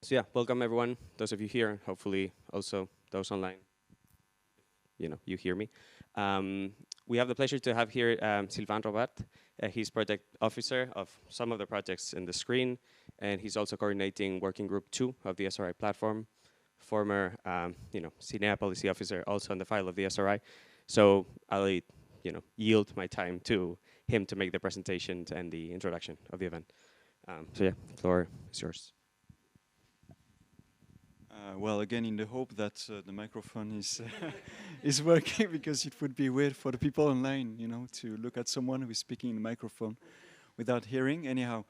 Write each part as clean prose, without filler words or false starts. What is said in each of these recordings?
So yeah, welcome everyone, those of you here, and hopefully also those online. You hear me. We have the pleasure to have here Sylvain Robert. He's project officer of some of the projects in the screen, and he's also coordinating working group 2 of the SRI platform. Former, CENER policy officer, also on the file of the SRI. So I'll, yield my time to him to make the presentation and the introduction of the event. So yeah, the floor is yours. Well, again, in the hope that the microphone is is working, because it would be weird for the people online, to look at someone who is speaking in the microphone without hearing. Anyhow,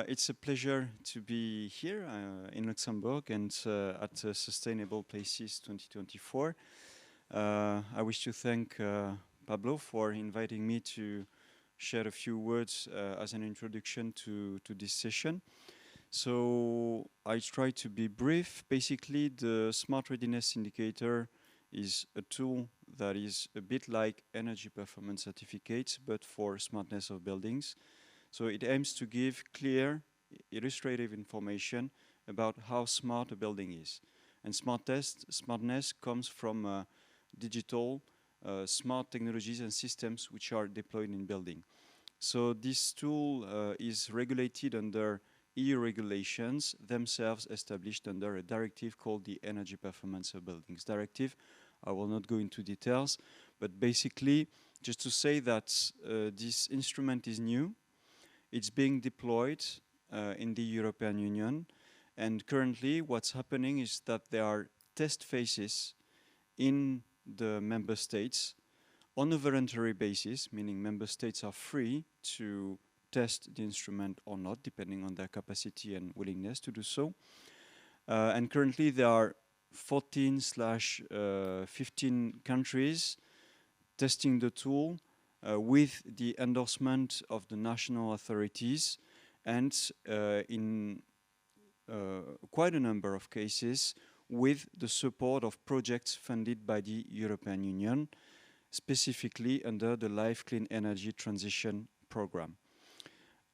it's a pleasure to be here in Luxembourg and at Sustainable Places 2024. I wish to thank Pablo for inviting me to share a few words as an introduction to this session. So I try to be brief. Basically, the Smart Readiness Indicator is a tool that is a bit like energy performance certificates, but for smartness of buildings. So it aims to give clear, illustrative information about how smart a building is. And smartness comes from digital, smart technologies and systems which are deployed in building. So this tool is regulated under EU regulations, themselves established under a directive called the Energy Performance of Buildings Directive. I will not go into details, but basically, just to say that this instrument is new. It's being deployed in the European Union, and currently what's happening is that there are test phases in the member states on a voluntary basis, meaning member states are free to test the instrument or not, depending on their capacity and willingness to do so. And currently there are 14/15 countries testing the tool with the endorsement of the national authorities, and in quite a number of cases with the support of projects funded by the European Union, specifically under the Life Clean Energy Transition Program.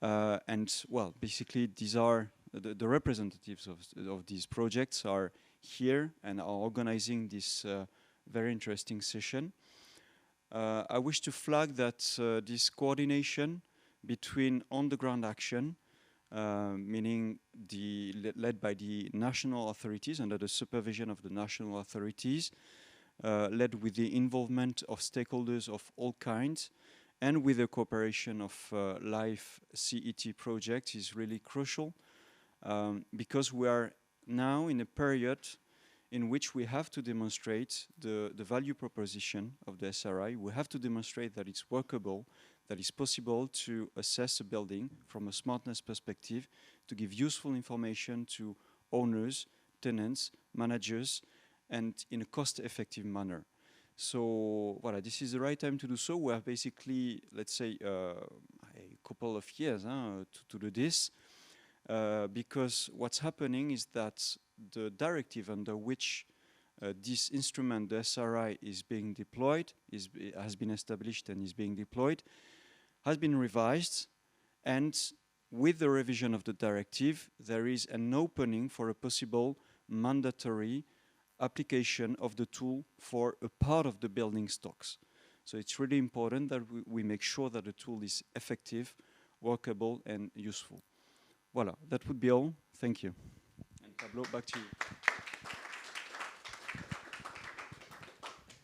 And well, basically these are the representatives of these projects are here and are organizing this very interesting session. I wish to flag that this coordination between on-the-ground action, meaning led by the national authorities under the supervision of the national authorities, led with the involvement of stakeholders of all kinds, and with the cooperation of live CET projects is really crucial, because we are now in a period in which we have to demonstrate the value proposition of the SRI. We have to demonstrate that it's workable, that it's possible to assess a building from a smartness perspective, to give useful information to owners, tenants, managers, and in a cost-effective manner. So, voilà, this is the right time to do so. We have basically, let's say, a couple of years to do this, because what's happening is that the directive under which this instrument, the SRI, is being deployed, has been established and is being deployed, has been revised, and with the revision of the directive, there is an opening for a possible mandatory application of the tool for a part of the building stocks. So it's really important that we make sure that the tool is effective, workable, and useful. Voilà, that would be all. Thank you. And Pablo, back to you.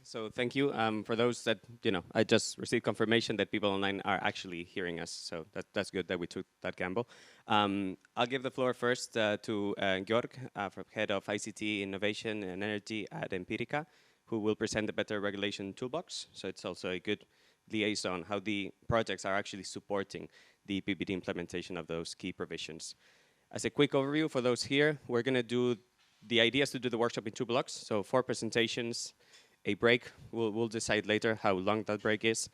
So thank you. For those that, I just received confirmation that people online are actually hearing us. So that's good that we took that gamble. I'll give the floor first to Georg, head of ICT Innovation and Energy at Empirica, who will present the Better Regulation Toolbox. So it's also a good liaison, how the projects are actually supporting the EPBD implementation of those key provisions. As a quick overview for those here, we're going to do, the idea is to do the workshop in 2 blocks, so 4 presentations, a break. We'll decide later how long that break is.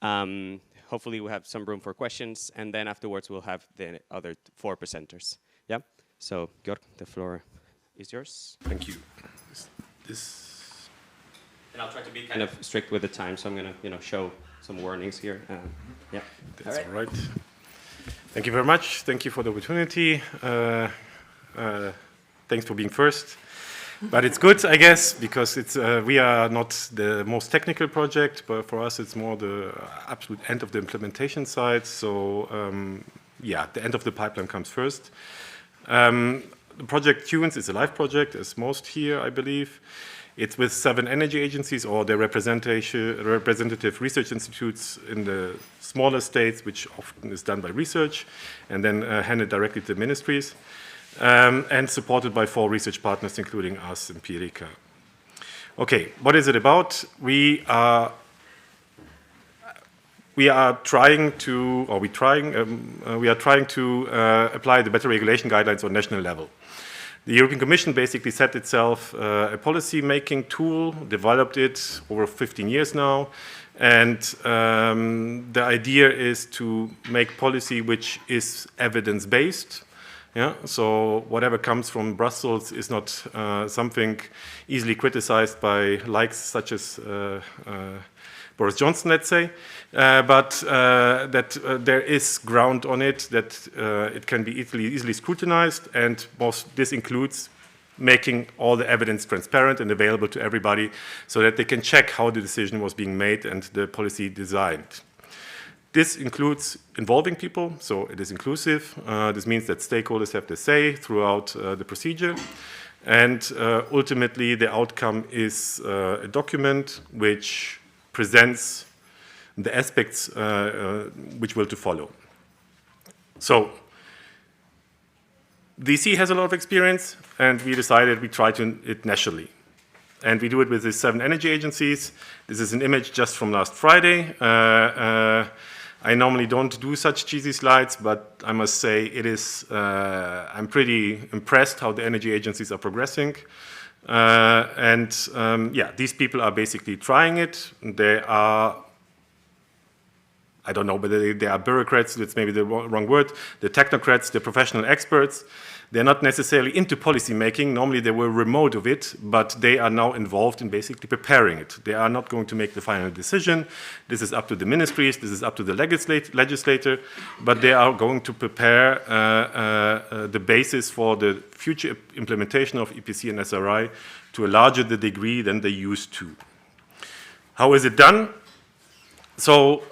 Hopefully we'll have some room for questions, and then afterwards we'll have the other 4 presenters. Yeah? So, Georg, the floor is yours. Thank you. And I'll try to be kind of strict with the time, so I'm going to, show some warnings here. Yeah. That's all right. Thank you very much. Thank you for the opportunity. Thanks for being first. But it's good, I guess, because it's, we are not the most technical project, but for us it's more the absolute end of the implementation side. So yeah, the end of the pipeline comes first. The project TUNES is a live project, as most here, I believe. It's with 7 energy agencies or their representative research institutes in the smaller states, which often is done by research, and then handed directly to the ministries. And supported by 4 research partners, including us, Empirica. Okay, what is it about? We are trying to apply the better regulation guidelines on national level. The European Commission basically set itself a policy-making tool, developed it over 15 years now, and the idea is to make policy which is evidence-based. Yeah, so whatever comes from Brussels is not something easily criticized by likes such as Boris Johnson, let's say, but that there is ground on it, that it can be easily scrutinized, and this includes making all the evidence transparent and available to everybody so that they can check how the decision was being made and the policy designed. This includes involving people, so it is inclusive. This means that stakeholders have their say throughout the procedure. And ultimately, the outcome is a document which presents the aspects which will to follow. So, DC has a lot of experience, and we decided we try it nationally. And we do it with the 7 energy agencies. This is an image just from last Friday. I normally don't do such cheesy slides, but I must say it is, I'm pretty impressed how the energy agencies are progressing. Yeah, these people are basically trying it. They are, I don't know whether they are bureaucrats, that's maybe the wrong word, the technocrats, the professional experts. They're not necessarily into policy making. Normally they were remote of it, but they are now involved in basically preparing it. They are not going to make the final decision. This is up to the ministries, this is up to the legislator, but they are going to prepare the basis for the future implementation of EPC and SRI to a larger degree than they used to. How is it done? So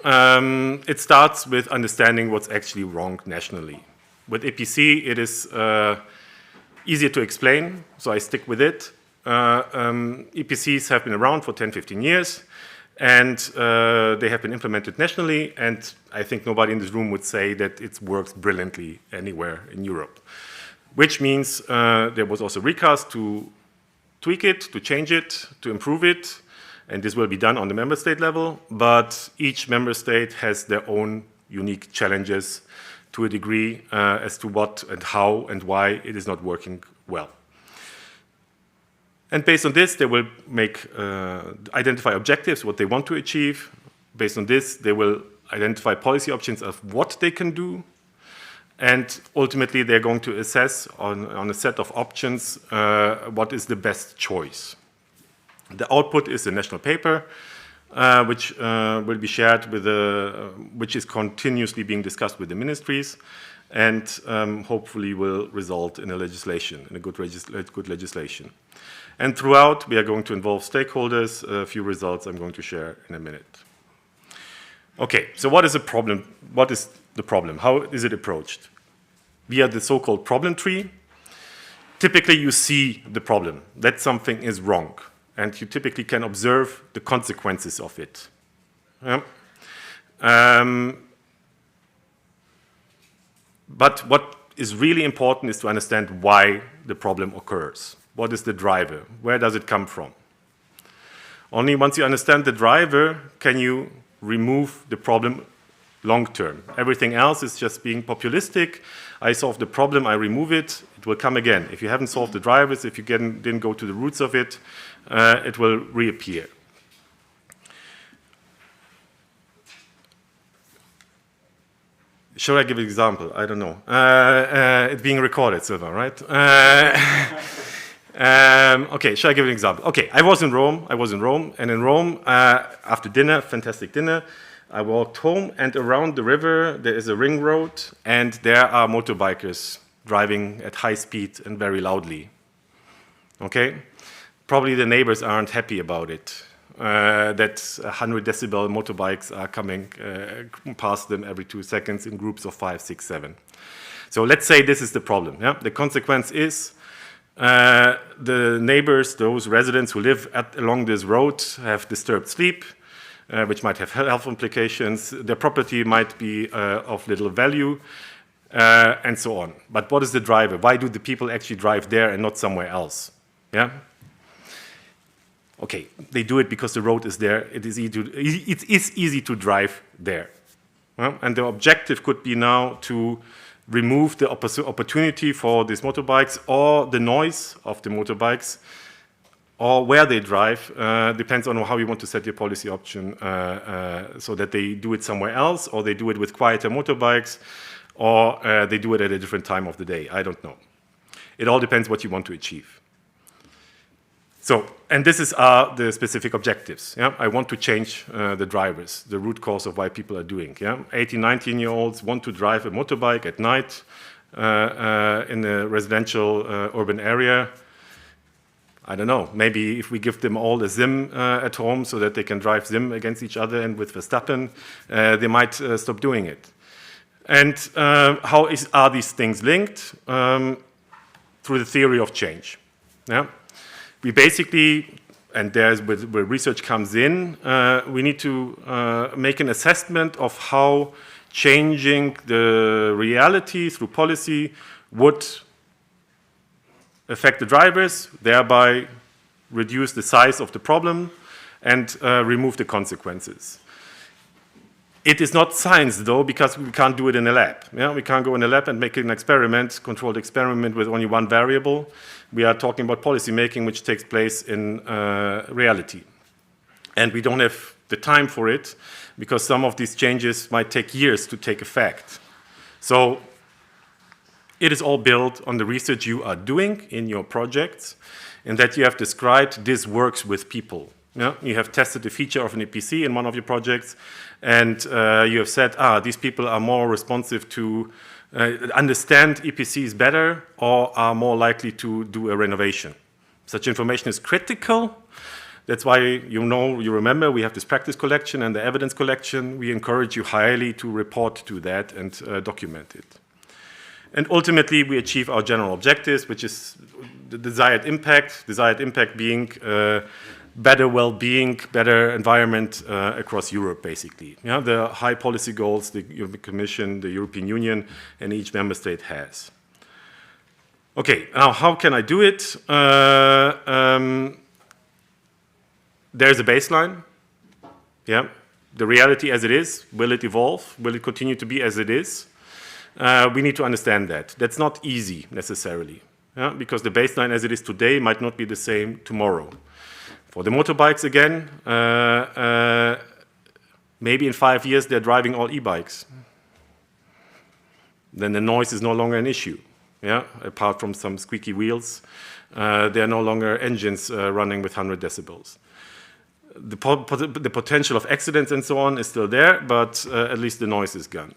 it starts with understanding what's actually wrong nationally. With EPC, it is easier to explain, so I stick with it. EPCs have been around for 10, 15 years, and they have been implemented nationally, and I think nobody in this room would say that it works brilliantly anywhere in Europe. Which means there was also recast to tweak it, to change it, to improve it, and this will be done on the member state level, but each member state has their own unique challenges to a degree as to what and how and why it is not working well. And based on this, they will identify objectives, what they want to achieve. Based on this, they will identify policy options of what they can do. And ultimately, they're going to assess on a set of options what is the best choice. The output is a national paper, which will be shared with which is continuously being discussed with the ministries, and hopefully will result in a legislation, in a good legislation. And throughout, we are going to involve stakeholders. A few results I'm going to share in a minute. Okay, so what is the problem? What is the problem? How is it approached? Via the so-called problem tree. Typically, you see the problem, that something is wrong, and you typically can observe the consequences of it. But what is really important is to understand why the problem occurs. What is the driver? Where does it come from? Only once you understand the driver can you remove the problem long term. Everything else is just being populistic. I solve the problem, I remove it, it will come again. If you haven't solved the drivers, if you didn't go to the roots of it, it will reappear. Should I give an example? I don't know. It's being recorded, Silva, right? Okay, should I give an example? Okay, I was in Rome, and in Rome, after dinner, fantastic dinner, I walked home, and around the river, there is a ring road, and there are motorbikers driving at high speed and very loudly. okay? Probably the neighbors aren't happy about it, that 100 decibel motorbikes are coming past them every 2 seconds in groups of 5, 6, 7. So let's say this is the problem. Yeah? The consequence is the neighbors, those residents who live along this road, have disturbed sleep, which might have health implications. Their property might be of little value, and so on. But what is the driver? Why do the people actually drive there and not somewhere else? Yeah. Okay, they do it because the road is there. It is easy to drive there. Well, and the objective could be now to remove the opportunity for these motorbikes or the noise of the motorbikes or where they drive. Depends on how you want to set your policy option so that they do it somewhere else or they do it with quieter motorbikes or they do it at a different time of the day. I don't know. It all depends what you want to achieve. So, and this is the specific objectives. Yeah? I want to change the drivers, the root cause of why people are doing. Yeah? 18, 19-year-olds want to drive a motorbike at night in a residential urban area. I don't know, maybe if we give them all a sim at home so that they can drive sim against each other and with Verstappen, they might stop doing it. And how are these things linked? Through the theory of change. Yeah? We basically, and there's where research comes in, we need to make an assessment of how changing the reality through policy would affect the drivers, thereby reduce the size of the problem and remove the consequences. It is not science, though, because we can't do it in a lab. Yeah? We can't go in a lab and make an experiment, controlled experiment with only one variable. We are talking about policy making, which takes place in reality. And we don't have the time for it, because some of these changes might take years to take effect. So it is all built on the research you are doing in your projects, and that you have described this works with people. Yeah? You have tested the feature of an EPC in one of your projects, and you have said, these people are more responsive to understand EPCs better or are more likely to do a renovation. Such information is critical. That's why you remember, we have this practice collection and the evidence collection. We encourage you highly to report to that and document it. And ultimately, we achieve our general objectives, which is the desired impact being better well-being, better environment across Europe, basically. Yeah, the high policy goals the European Commission, the European Union, and each member state has. Okay, now how can I do it? There's a baseline. Yeah, the reality as it is, will it evolve? Will it continue to be as it is? We need to understand that. That's not easy, necessarily, yeah? Because the baseline as it is today might not be the same tomorrow. For the motorbikes, again, maybe in 5 years they're driving all e-bikes. Then the noise is no longer an issue. Yeah? Apart from some squeaky wheels, there are no longer engines running with 100 decibels. The potential of accidents and so on is still there, but at least the noise is gone.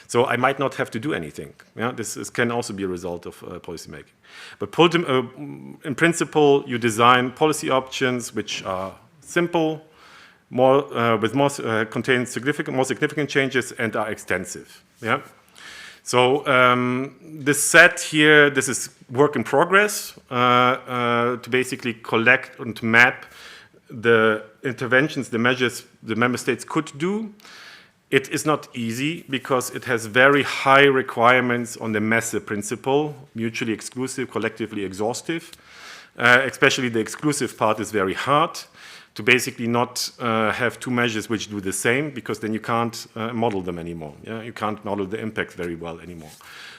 So I might not have to do anything. Yeah? This can also be a result of policy making. But in principle, you design policy options which are simple, contain more significant changes and are extensive. Yeah? So this set here, this is work in progress to basically collect and map the interventions, the measures the member states could do. It is not easy because it has very high requirements on the Messe principle, mutually exclusive, collectively exhaustive. Especially the exclusive part is very hard to basically not have two measures which do the same, because then you can't model them anymore. Yeah? You can't model the impact very well anymore.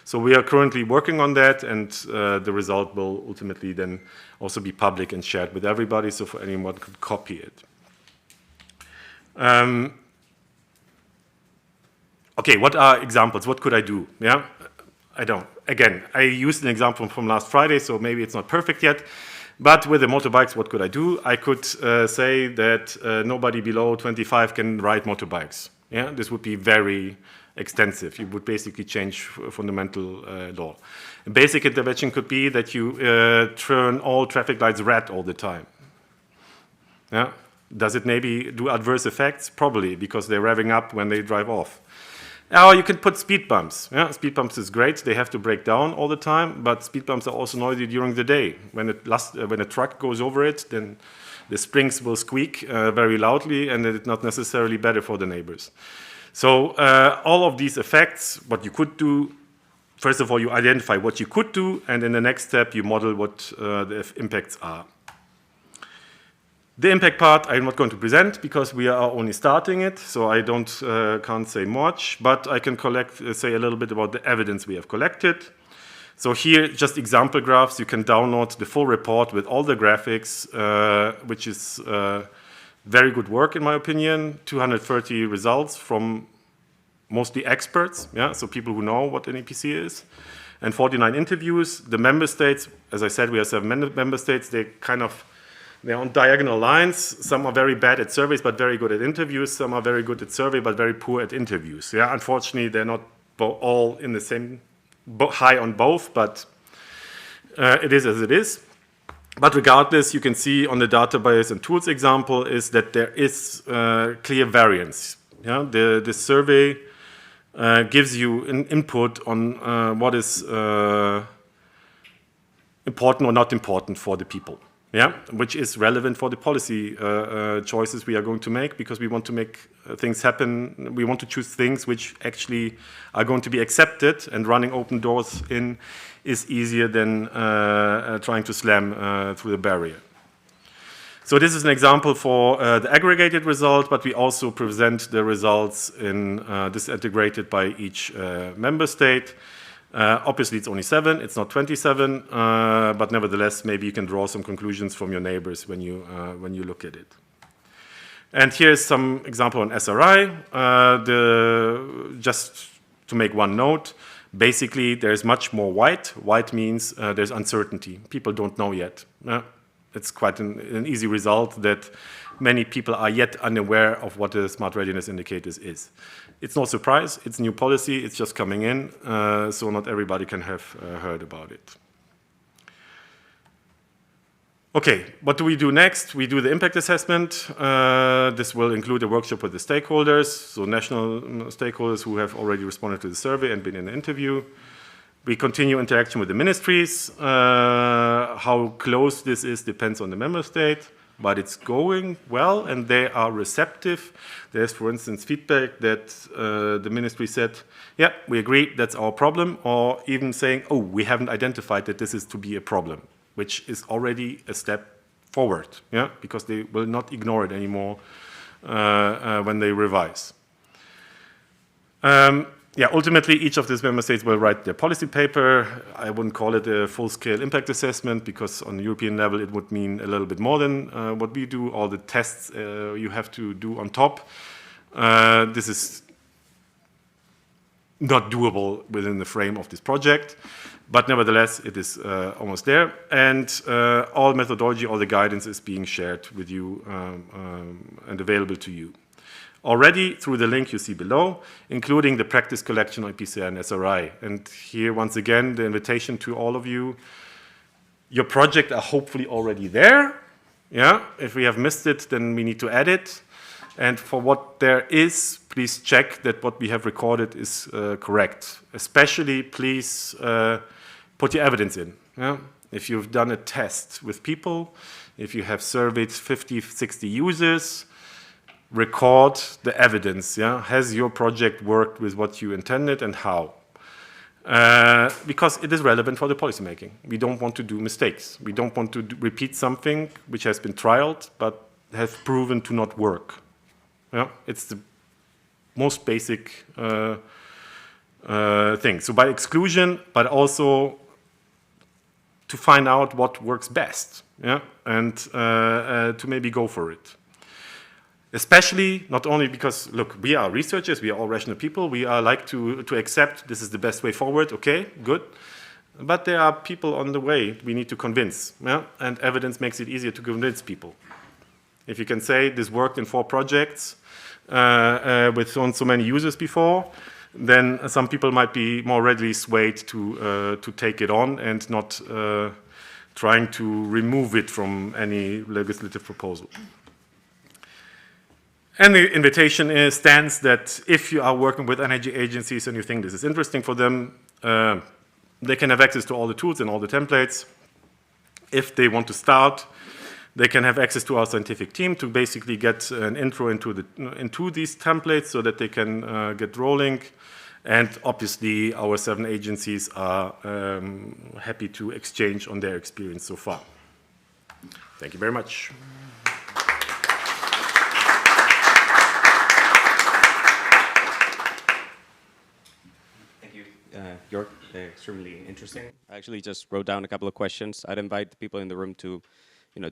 So we are currently working on that, and the result will ultimately then also be public and shared with everybody, so for anyone could copy it. Okay, what are examples? What could I do? Yeah, Again, I used an example from last Friday, so maybe it's not perfect yet. But with the motorbikes, what could I do? I could say that nobody below 25 can ride motorbikes. Yeah, this would be very extensive. You would basically change fundamental law. A basic intervention could be that you turn all traffic lights red all the time. Yeah? Does it maybe do adverse effects? Probably, because they're revving up when they drive off. Or you can put speed bumps. Yeah? Speed bumps is great. They have to break down all the time, but speed bumps are also noisy during the day. When a truck goes over it, then the springs will squeak very loudly, and it's not necessarily better for the neighbors. So all of these effects, what you could do, first of all, you identify what you could do, and in the next step, you model what the impacts are. The impact part I'm not going to present because we are only starting it, so I can't say much, but I can say a little bit about the evidence we have collected. So here, just example graphs. You can download the full report with all the graphics, which is very good work in my opinion. 230 results from mostly experts, yeah, so people who know what an EPC is, and 49 interviews. The member states, as I said, we have 7 member states. They're on diagonal lines. Some are very bad at surveys but very good at interviews. Some are very good at survey but very poor at interviews. Yeah, unfortunately, they're not all in the same high on both, but it is as it is. But regardless, you can see on the database and tools example is that there is clear variance. Yeah, the survey gives you an input on what is important or not important for the people. Yeah, which is relevant for the policy choices we are going to make, because we want to make things happen. We want to choose things which actually are going to be accepted, and running open doors in is easier than trying to slam through the barrier. So this is an example for the aggregated result, but we also present the results in disintegrated by each member state. Obviously, it's only 7, it's not 27, but nevertheless, maybe you can draw some conclusions from your neighbors when you look at it. And here's some example on SRI. Just to make one note, basically, there's much more white. White means there's uncertainty. People don't know yet. It's quite an easy result that many people are yet unaware of what the Smart Readiness Indicator is. It's no surprise, it's new policy, it's just coming in, so not everybody can have heard about it. Okay, what do we do next? We do the impact assessment. This will include a workshop with the stakeholders, so national stakeholders who have already responded to the survey and been in the interview. We continue interaction with the ministries. How close this is depends on the member state, but it's going well and they are receptive. There's, for instance, feedback that the ministry said, yeah, we agree, that's our problem, or even saying, oh, we haven't identified that this is to be a problem, which is already a step forward, yeah, because they will not ignore it anymore when they revise. Yeah, ultimately, each of these member states will write their policy paper. I wouldn't call it a full-scale impact assessment, because on the European level, it would mean a little bit more than what we do. All the tests you have to do on top. This is not doable within the frame of this project, but nevertheless, it is almost there. And all methodology, all the guidance is being shared with you and available to you already through the link you see below, including the practice collection on EPCR and SRI. And here, once again, the invitation to all of you. Your projects are hopefully already there. Yeah, if we have missed it, then we need to add it. And for what there is, please check that what we have recorded is correct. Especially, please put your evidence in. Yeah? If you've done a test with people, if you have surveyed 50, 60 users, record the evidence. Yeah? Has your project worked with what you intended and how? Because it is relevant for the policymaking. We don't want to do mistakes. We don't want to repeat something which has been trialed but has proven to not work. Yeah? It's the most basic thing. So by exclusion, but also to find out what works best, yeah? And to maybe go for it. Especially, not only because, look, we are researchers, we are all rational people, we are like to accept this is the best way forward, okay, good. But there are people on the way we need to convince, yeah? And evidence makes it easier to convince people. If you can say this worked in 4 projects with so many users before, then some people might be more readily swayed to take it on and not trying to remove it from any legislative proposal. And the invitation stands that if you are working with energy agencies and you think this is interesting for them, they can have access to all the tools and all the templates. If they want to start, they can have access to our scientific team to basically get an intro into these templates so that they can get rolling. And obviously, our 7 agencies are happy to exchange on their experience so far. Thank you very much. Georg, extremely interesting. I actually just wrote down a couple of questions. I'd invite the people in the room to,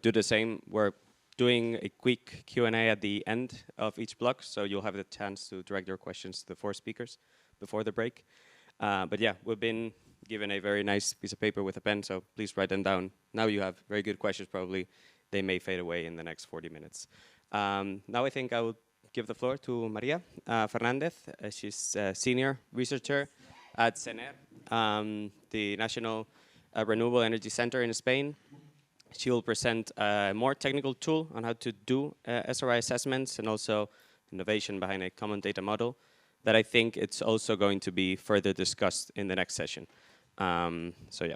do the same. We're doing a quick Q&A at the end of each block, so you'll have the chance to direct your questions to the 4 speakers before the break. But yeah, we've been given a very nice piece of paper with a pen, so please write them down. Now you have very good questions, probably. They may fade away in the next 40 minutes. Now I think I will give the floor to María Fernandez. She's a senior researcher at CENER, the National Renewable Energy Center in Spain. She will present a more technical tool on how to do SRI assessments and also innovation behind a common data model that I think it's also going to be further discussed in the next session. So yeah.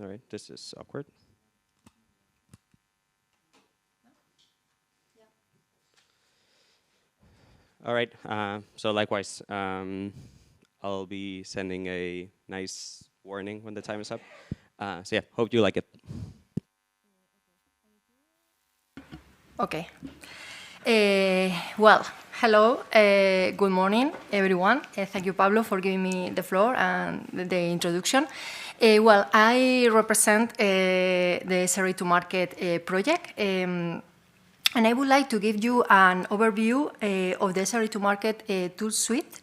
All right, this is awkward. All right, so likewise, I'll be sending a nice warning when the time is up. So yeah, hope you like it. Okay. Well, hello, good morning, everyone. Thank you, Pablo, for giving me the floor and the introduction. Well, I represent the SRI to Market project. And I would like to give you an overview of the SRI to Market tool suite,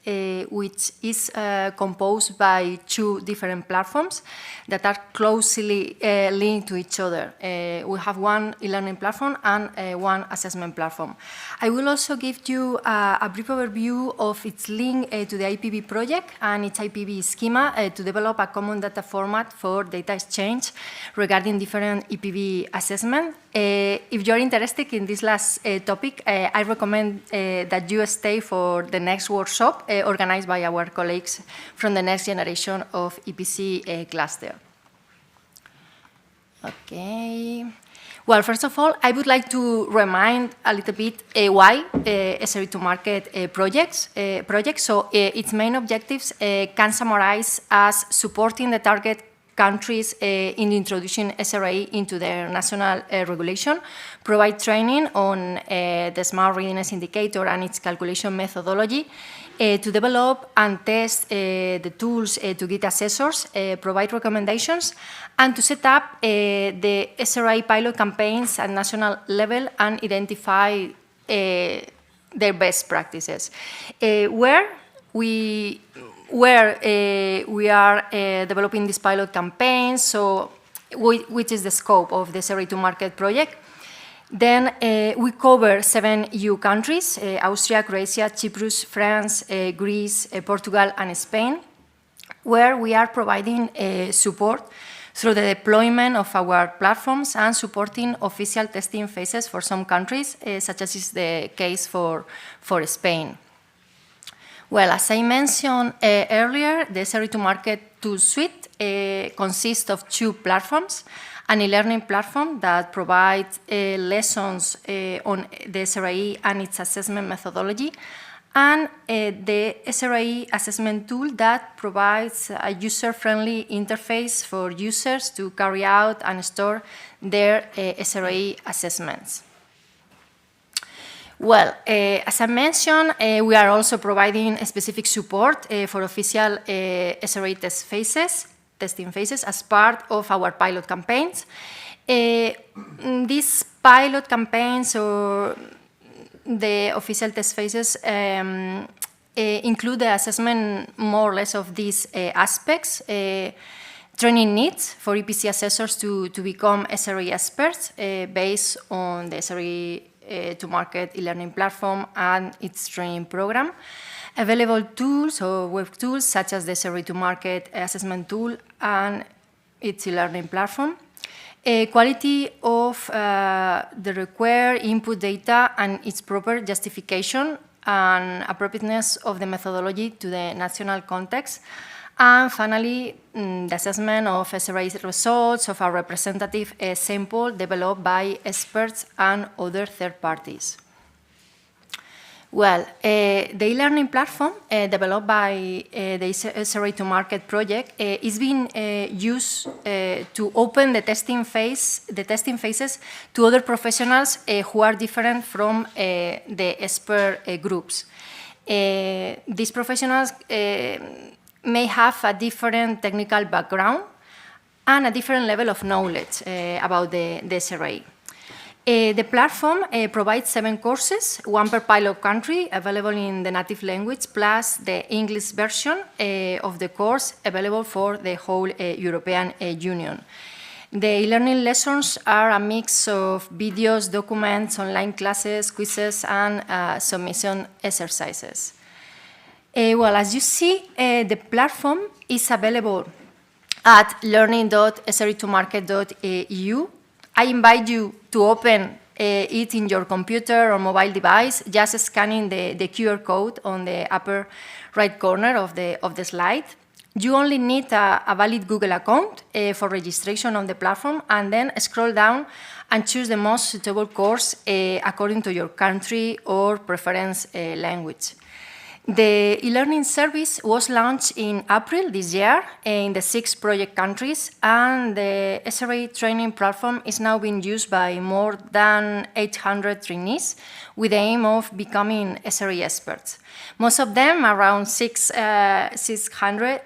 which is composed by 2 different platforms that are closely linked to each other. We have one e-learning platform and one assessment platform. I will also give you a brief overview of its link to the IPB project and its IPB schema to develop a common data format for data exchange regarding different EPB assessments. If you're interested in this last topic, I recommend that you stay for the next workshop organized by our colleagues from the next generation of EPC cluster. Okay. Well, first of all, I would like to remind a little bit why SRI to Market project. So its main objectives can summarize as supporting the target countries in introducing SRI into their national regulation, provide training on the Smart Readiness Indicator and its calculation methodology, to develop and test the tools to get assessors, provide recommendations, and to set up the SRI pilot campaigns at national level and identify their best practices. Where we are developing this pilot campaign, so which is the scope of the SRI to Market project. Then we cover 7 EU countries, Austria, Croatia, Cyprus, France, Greece, Portugal, and Spain, where we are providing support through the deployment of our platforms and supporting official testing phases for some countries, such as is the case for Spain. Well, as I mentioned earlier, the SRI to Market tool suite consists of 2 platforms: an e-learning platform that provides lessons on the SRI and its assessment methodology, and the SRI assessment tool that provides a user-friendly interface for users to carry out and store their SRI assessments. Well, as I mentioned, we are also providing specific support for official SRI testing phases as part of our pilot campaigns. These pilot campaigns or the official test phases include the assessment more or less of these aspects. Training needs for EPC assessors to become SRI experts based on the SRI to market e-learning platform and its training program. Available tools or web tools such as the SRI to market assessment tool and its e-learning platform. Quality of the required input data and its proper justification and appropriateness of the methodology to the national context. And finally, the assessment of SRI results of a representative sample developed by experts and other third parties. Well, the e-learning platform developed by the SRI to market project is being used to open the testing phases to other professionals who are different from the expert groups. These professionals may have a different technical background and a different level of knowledge about the SRI. The platform provides 7 courses, 1 per pilot country, available in the native language, plus the English version of the course available for the whole European Union. The e-learning lessons are a mix of videos, documents, online classes, quizzes, and submission exercises. Well, as you see, the platform is available at learning.sri2market.eu. I invite you to open it in your computer or mobile device, just scanning the QR code on the upper right corner of the slide. You only need a valid Google account for registration on the platform, and then scroll down and choose the most suitable course according to your country or preference language. The e-learning service was launched in April this year in the 6 project countries, and the SRI training platform is now being used by more than 800 trainees with the aim of becoming SRI experts. Most of them, around 600,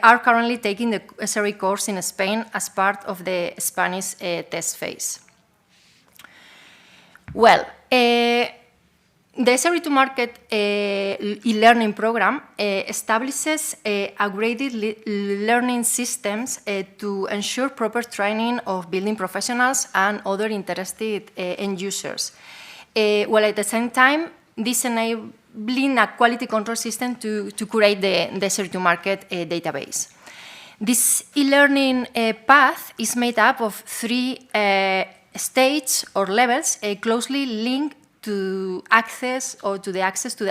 are currently taking the SRI course in Spain as part of the Spanish test phase. Well, the SRI to market e-learning program establishes upgraded learning systems to ensure proper training of building professionals and other interested end users. While at the same time, this enabling a quality control system to curate the SRI to market database. This e-learning path is made up of 3 stages or levels closely linked to access to the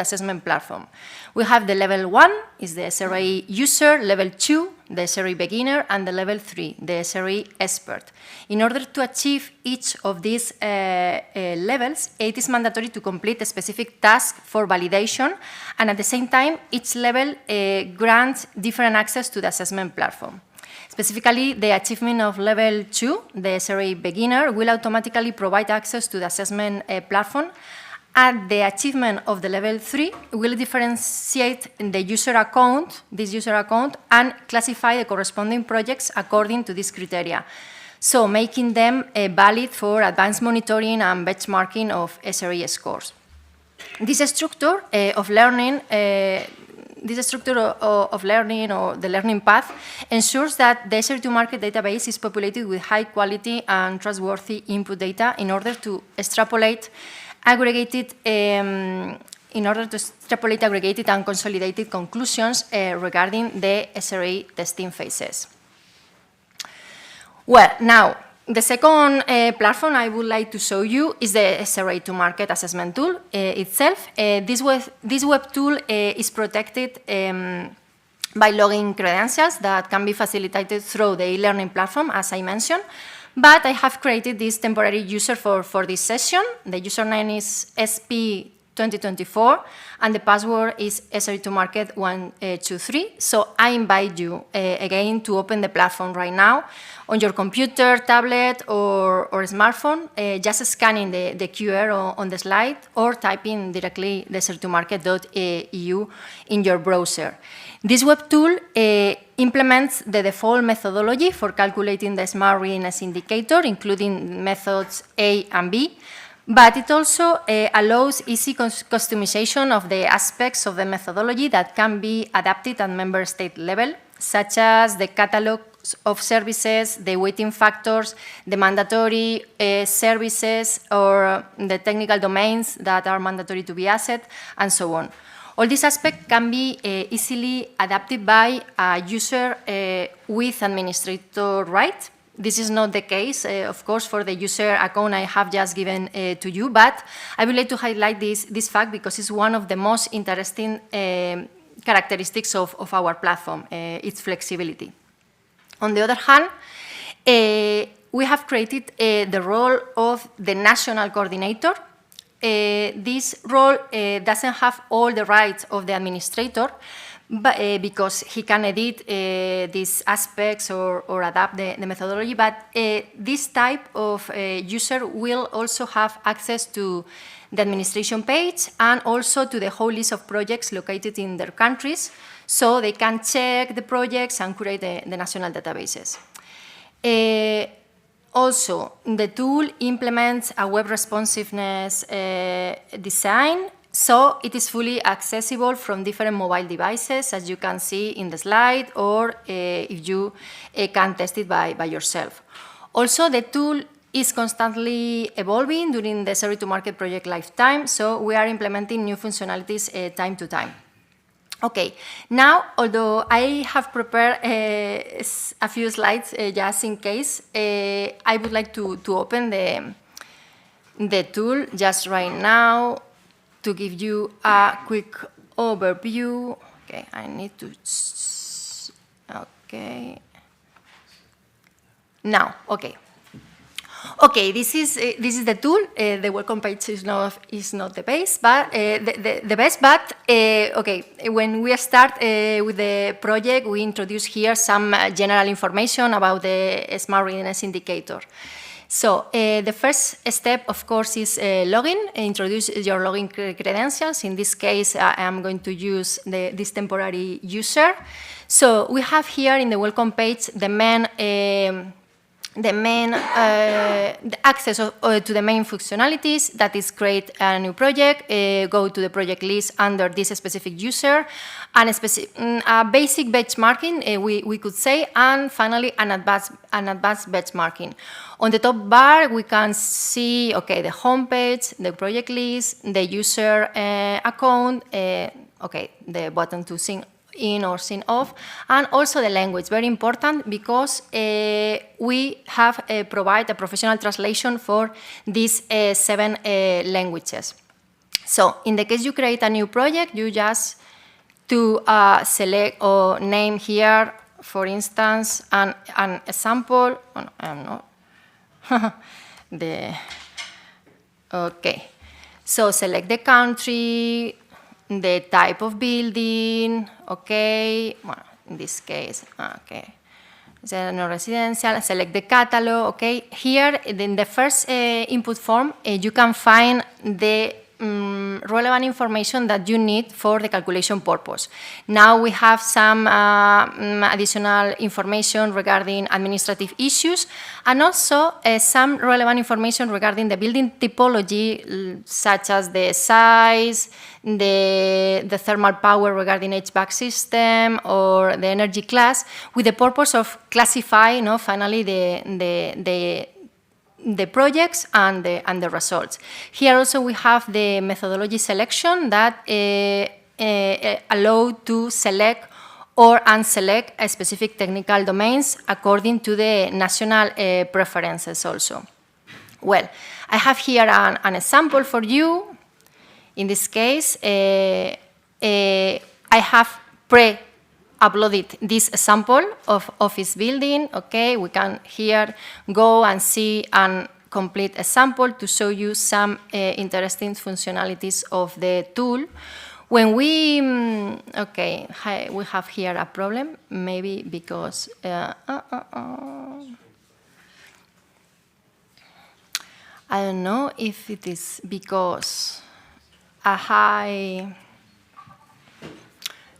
assessment platform. We have the level 1 is the SRI user, level 2, the SRI beginner, and the level 3, the SRI expert. In order to achieve each of these levels, it is mandatory to complete a specific task for validation, and at the same time, each level grants different access to the assessment platform. Specifically, the achievement of level 2, the SRI beginner, will automatically provide access to the assessment platform, and the achievement of the level 3 will differentiate the user account, and classify the corresponding projects according to this criteria, so making them valid for advanced monitoring and benchmarking of SRI scores. This structure of learning or the learning path ensures that the SRI to market database is populated with high quality and trustworthy input data in order to extrapolate aggregated and consolidated conclusions regarding the SRI testing phases. Well, now, the second platform I would like to show you is the SRI to market assessment tool itself. This web tool is protected by login credentials that can be facilitated through the e-learning platform, as I mentioned. But I have created this temporary user for this session. The username is SP2024, and the password is SRI2market123. So I invite you again to open the platform right now on your computer, tablet, or smartphone, just scanning the QR on the slide, or typing directly the SRI2market.eu in your browser. This web tool implements the default methodology for calculating the Smart Readiness Indicator, including methods A and B, but it also allows easy customization of the aspects of the methodology that can be adapted at member state level such as the catalog of services, the weighting factors, the mandatory services, or the technical domains that are mandatory to be accessed, and so on. All these aspects can be easily adapted by a user with administrator right. This is not the case, of course, for the user account I have just given to you, but I would like to highlight this fact because it's one of the most interesting characteristics of our platform, its flexibility. On the other hand, we have created the role of the national coordinator. This role doesn't have all the rights of the administrator, but, because he can edit these aspects or adapt the methodology, but this type of user will also have access to the administration page and also to the whole list of projects located in their countries, so they can check the projects and create the national databases. Also, the tool implements a web responsiveness design, so it is fully accessible from different mobile devices, as you can see in the slide, or if you can test it by yourself. Also, the tool is constantly evolving during the SRI to market project lifetime, so we are implementing new functionalities time to time. Okay, now, although I have prepared a few slides just in case, I would like to open the tool just right now to give you a quick overview. Okay, I need to, okay. Now, okay. Okay, this is the tool. The welcome page is not the best, but okay. When we start with the project, we introduce here some general information about the Smart Readiness Indicator. So the first step, of course, is login. Introduce your login credentials. In this case, I am going to use this temporary user. So we have here in the welcome page the access to the main functionalities, that is create a new project, go to the project list under this specific user, and a basic benchmarking, we could say, and finally an advanced benchmarking. On the top bar, we can see, okay, the homepage, the project list, the user account, okay, the button to sign in or sign off, and also the language, very important because we have provided a professional translation for these 7 languages. So in the case you create a new project, you just to select or name here, for instance, an example. Oh, no, I'm not. Okay. So select the country, the type of building, okay, well, in this case, okay, no residential, select the catalog, okay. Here, in the first input form, you can find the relevant information that you need for the calculation purpose. Now we have some additional information regarding administrative issues and also some relevant information regarding the building typology, such as the size, the thermal power regarding HVAC system or the energy class, with the purpose of classifying, finally, the projects and the results. Here also we have the methodology selection that allow to select or unselect a specific technical domains according to the national preferences also. Well, I have here an example for you. In this case, I have uploaded this sample of office building. Okay, we can here go and see and complete a sample to show you some interesting functionalities of the tool. When we, okay, we have here a problem, maybe because, I don't know if it is because a high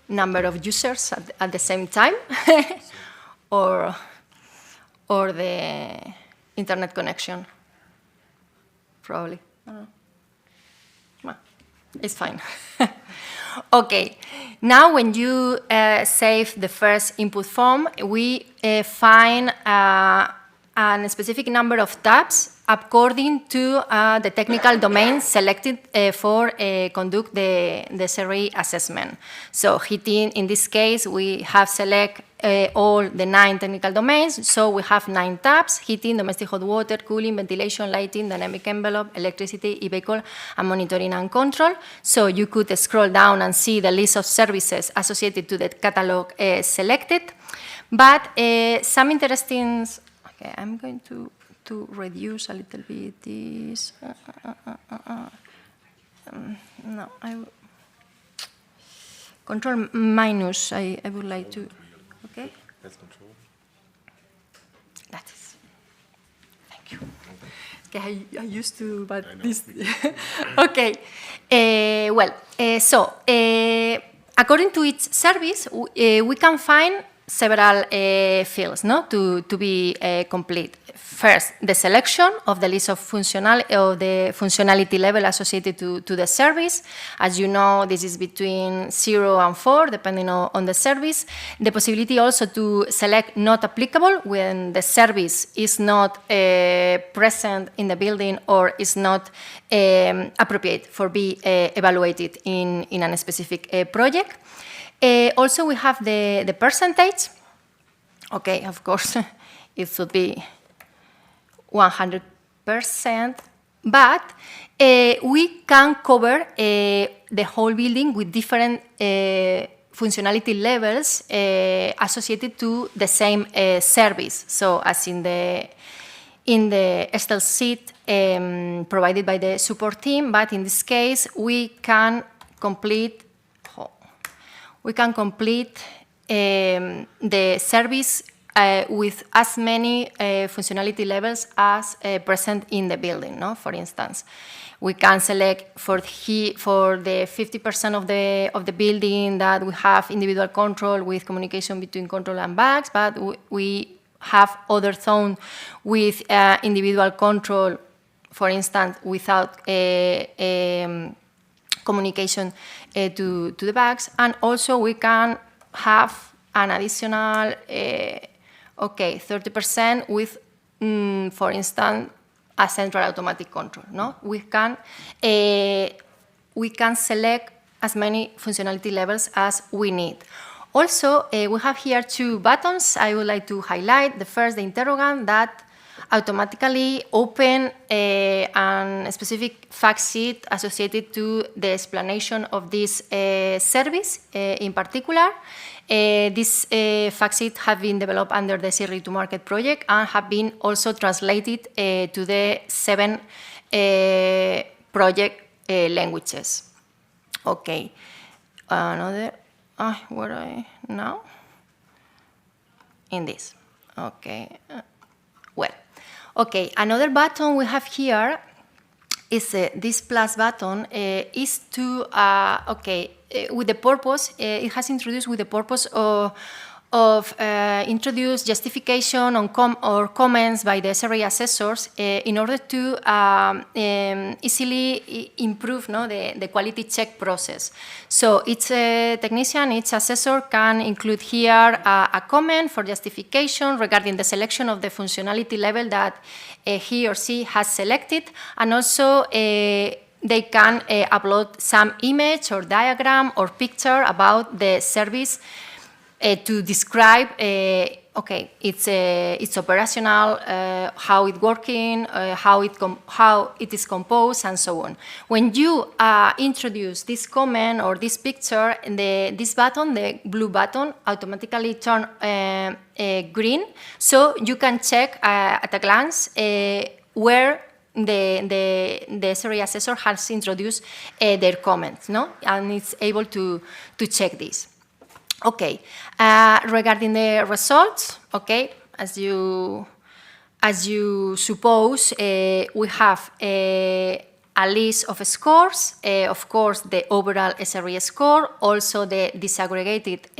number of users at the same time, or the internet connection, probably. I don't know. Well, it's fine. Okay, now when you save the first input form, we find a specific number of tabs according to the technical domain selected for conduct the SRI assessment. So heating, in this case, we have select all the 9 technical domains. So we have 9 tabs: heating, domestic hot water, cooling, ventilation, lighting, dynamic envelope, electricity, e-vehicle, and monitoring and control. So you could scroll down and see the list of services associated to the catalog selected. But some interesting, okay, I'm going to reduce a little bit this. No, control minus, I would like to, okay? That's control. That is, thank you. Okay, I used to, but this, okay. So according to each service, we can find several fields, no, to be complete. First, the selection of the list of the functionality level associated to the service. As you know, this is between 0 and 4, depending on the service. The possibility also to select not applicable when the service is not present in the building or is not appropriate for be evaluated in a specific project. Also, we have the percentage. Okay, of course, it should be 100%, but we can cover the whole building with different functionality levels associated to the same service. So, as in the Excel sheet provided by the support team, but in this case, we can complete the service with as many functionality levels as present in the building. No? For instance, we can select for the 50% of the building that we have individual control with communication between control and bags, but we have other zones with individual control, for instance, without communication to the bags. And also we can have an additional 30% with, for instance, a central automatic control. No, we can select as many functionality levels as we need. Also, we have here 2 buttons I would like to highlight. The first, the interrogant, that automatically open a specific fact sheet associated to the explanation of this service in particular. This fact sheet have been developed under the SRI to Market project and have been also translated to the 7 project languages. Okay, another, where are I now? In this, okay, well. Okay, another button we have here is this plus button is to, with the purpose, it has introduced with the purpose of introduce justification on or comments by the SRI assessors in order to easily improve the quality check process. So each technician, each assessor can include here a comment for justification regarding the selection of the functionality level that he or she has selected, and also they can upload some image or diagram or picture about the service to describe, it's operational, how it's working, how it is composed, and so on. When you introduce this comment or this picture, this button, the blue button, automatically turn green, so you can check at a glance where the SRI assessor has introduced their comments, no? And it's able to check this. Okay, regarding the results, okay, as you suppose, we have a list of scores, of course, the overall SRI score, also the disaggregated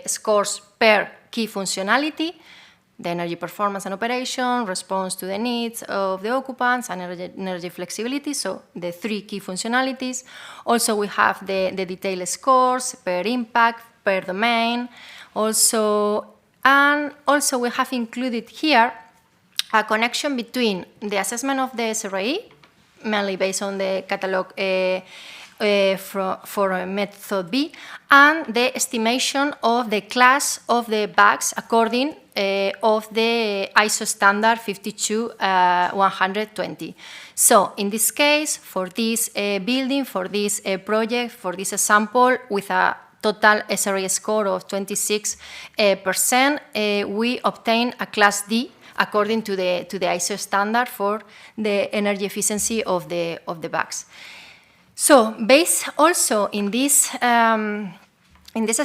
scores per key functionality, the energy performance and operation, response to the needs of the occupants, and energy flexibility, so the 3 key functionalities. Also, we have the detailed scores per impact, per domain. And also we have included here a connection between the assessment of the SRI, mainly based on the catalog for method B, and the estimation of the class of the bags according of the ISO standard 52120. So in this case, for this building, for this project, for this sample, with a total SRI score of 26%, we obtain a class D according to the ISO standard for the energy efficiency of the bags. So, based also in this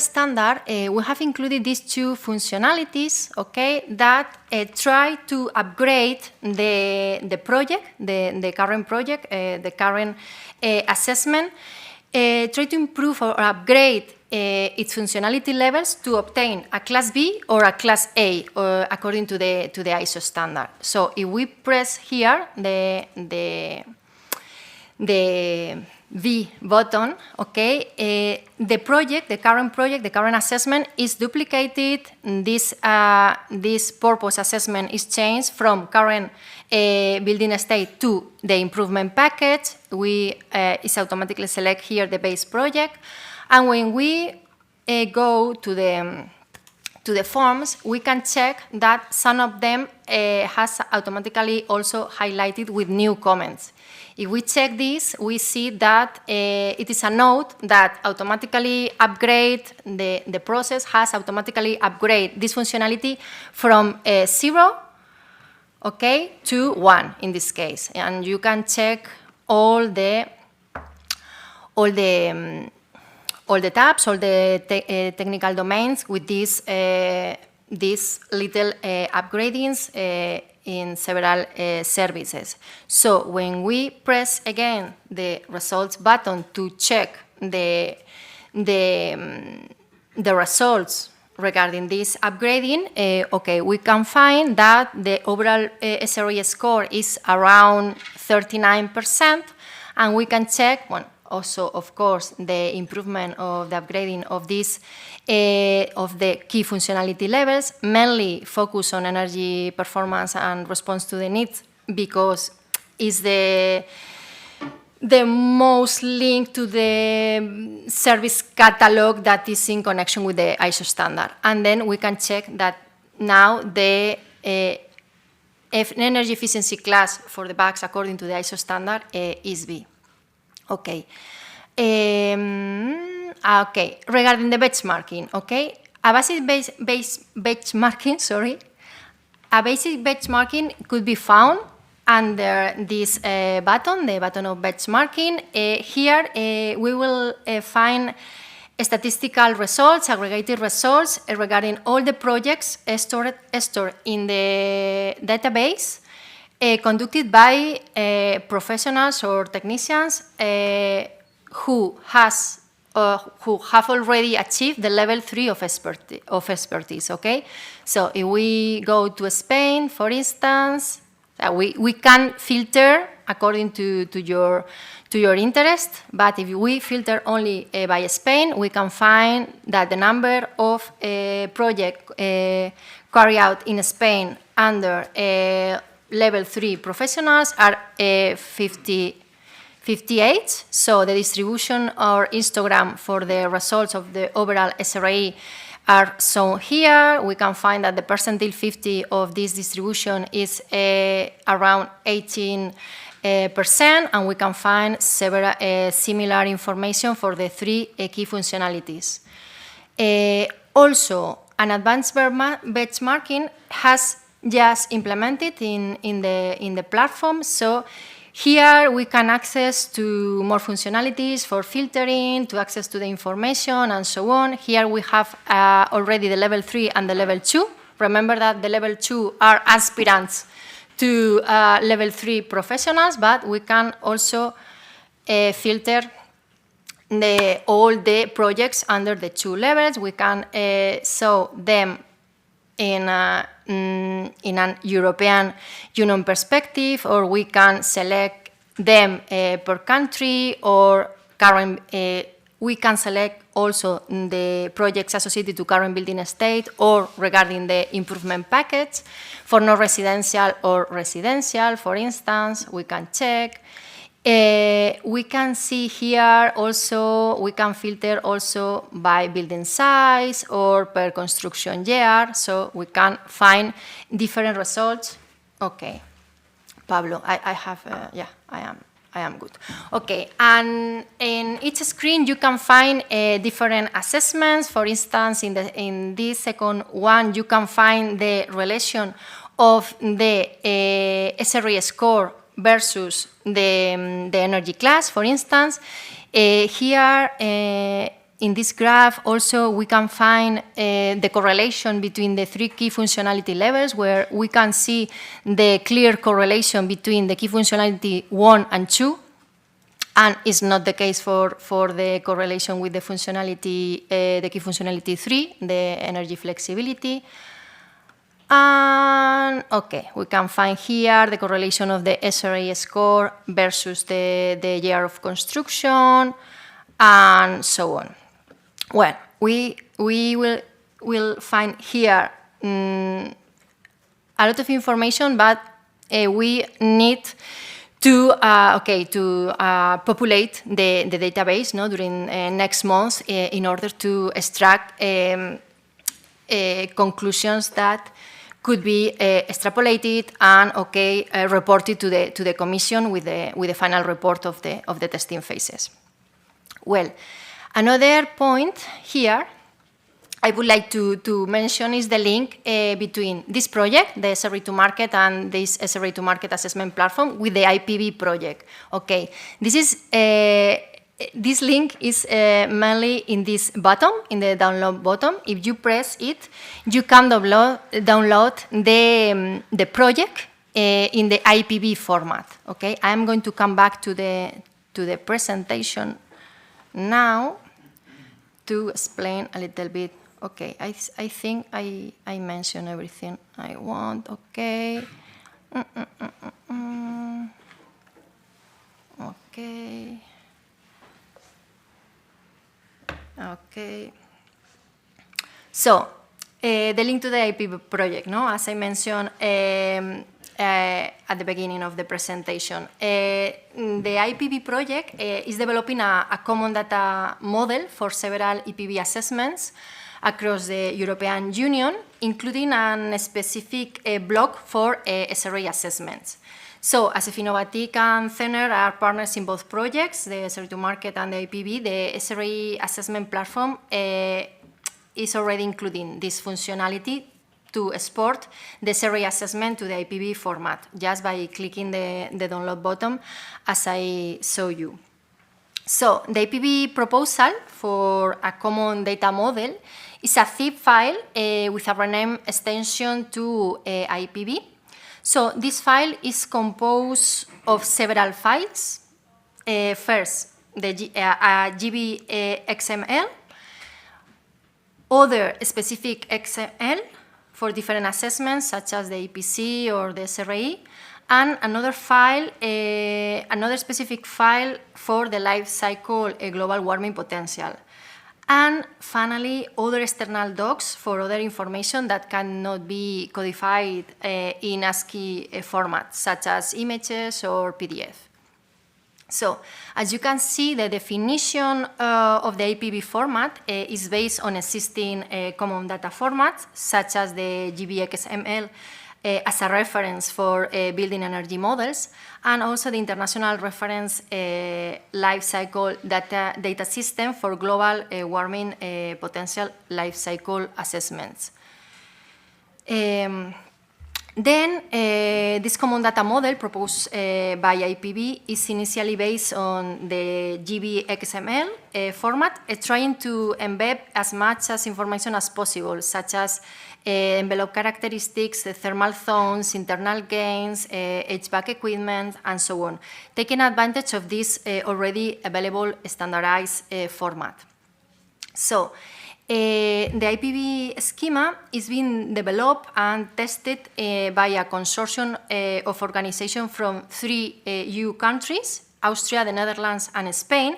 standard, we have included these 2 functionalities, okay, that try to upgrade the project, the current project, the current assessment, try to improve or upgrade its functionality levels to obtain a class B or a class A, according to the ISO standard. So, if we press here the V button, okay, the current assessment is duplicated. This purpose assessment is changed from current building state to the improvement package. It's automatically select here the base project, and when we go to the forms, we can check that some of them has automatically also highlighted with new comments. If we check this, we see that it is a note that automatically upgrade, the process has automatically upgrade this functionality from 0, okay, to 1 in this case. And you can check all the tabs, all the technical domains with these little upgradings in several services. So when we press again the results button to check the results regarding this upgrading, okay, we can find that the overall SRI score is around 39%, and we can check, well, also, of course, the improvement of the upgrading of this of the key functionality levels, mainly focus on energy performance and response to the needs, because it's the most linked to the service catalog that is in connection with the ISO standard. And then we can check that now the energy efficiency class for the bags according to the ISO standard is B. Okay. Okay. Regarding the benchmarking, okay, a basic benchmarking could be found under this button, the button of benchmarking. Here we will find statistical results, aggregated results regarding all the projects stored in the database, conducted by professionals or technicians who have already achieved the level 3 of expertise, okay? So if we go to Spain, for instance, we can filter according to your interest, but if we filter only by Spain, we can find that the number of projects carried out in Spain under level 3 professionals are 58. So the distribution or histogram for the results of the overall SRI are shown here. We can find that the percentile 50 of this distribution is around 18%, and we can find several similar information for the 3 key functionalities. Also, an advanced benchmarking has just implemented in the platform. So here we can access to more functionalities for filtering, to access to the information, and so on. Here we have already the level 3 and the level 2. Remember that the level 2 are aspirants to level 3 professionals, but we can also filter all the projects under the 2 levels. We can show them in an European Union perspective, or we can select them per country, or current. We can select also the projects associated to current building estate or regarding the improvement package. For non-residential or residential, for instance, we can check. We can see here also, we can filter also by building size or per construction year, so we can find different results. Okay, Pablo, I have, yeah, I am good. Okay, and in each screen you can find different assessments. For instance, in this second one, you can find the relation of the SRI score versus the energy class, for instance. Here, in this graph, also we can find the correlation between the 3 key functionality levels, where we can see the clear correlation between the key functionality 1 and 2, and it's not the case for the correlation with the functionality, the key functionality 3, the energy flexibility. And okay, we can find here the correlation of the SRI score versus the year of construction, and so on. Well, we will find here a lot of information, but we need to populate the database, no, during next month in order to extract conclusions that could be extrapolated and reported to the Commission with the final report of the testing phases. Well, another point here I would like to mention is the link between this project, the SRI to Market, and this SRI to Market assessment platform with the IPB project. Okay, this link is mainly in this button, in the download button. If you press it, you can download the project in the IPB format. Okay, I'm going to come back to the presentation now to explain a little bit. Okay, I think I mentioned everything I want. Okay. Okay. Okay. So, the link to the IPB project, no? As I mentioned at the beginning of the presentation, the IPB project is developing a common data model for several EPB assessments across the European Union, including a specific block for SRI assessments. So, as Innovatic and CENER are partners in both projects, the SRI to Market and the IPB, the SRI assessment platform is already including this functionality to export the SRI assessment to the IPB format, just by clicking the download button, as I show you. So, the IPB proposal for a common data model is a zip file with a rename extension to IPB. So this file is composed of several files. First, the GB.XML, other specific XML for different assessments, such as the EPC or the SRI, and another file, another specific file for the life cycle global warming potential. And finally, other external docs for other information that cannot be codified in ASCII format, such as images or PDF. So, as you can see, the definition of the IPB format is based on existing common data formats, such as the GB.XML as a reference for building energy models, and also the international reference life cycle data system for global warming potential life cycle assessments. Then, this common data model proposed by IPB is initially based on the GB.XML format, trying to embed as much as information as possible, such as envelope characteristics, the thermal zones, internal gains, HVAC equipment, and so on, taking advantage of this already available standardized format. So, The IPV schema is being developed and tested by a consortium of organizations from 3 EU countries, Austria, the Netherlands, and Spain.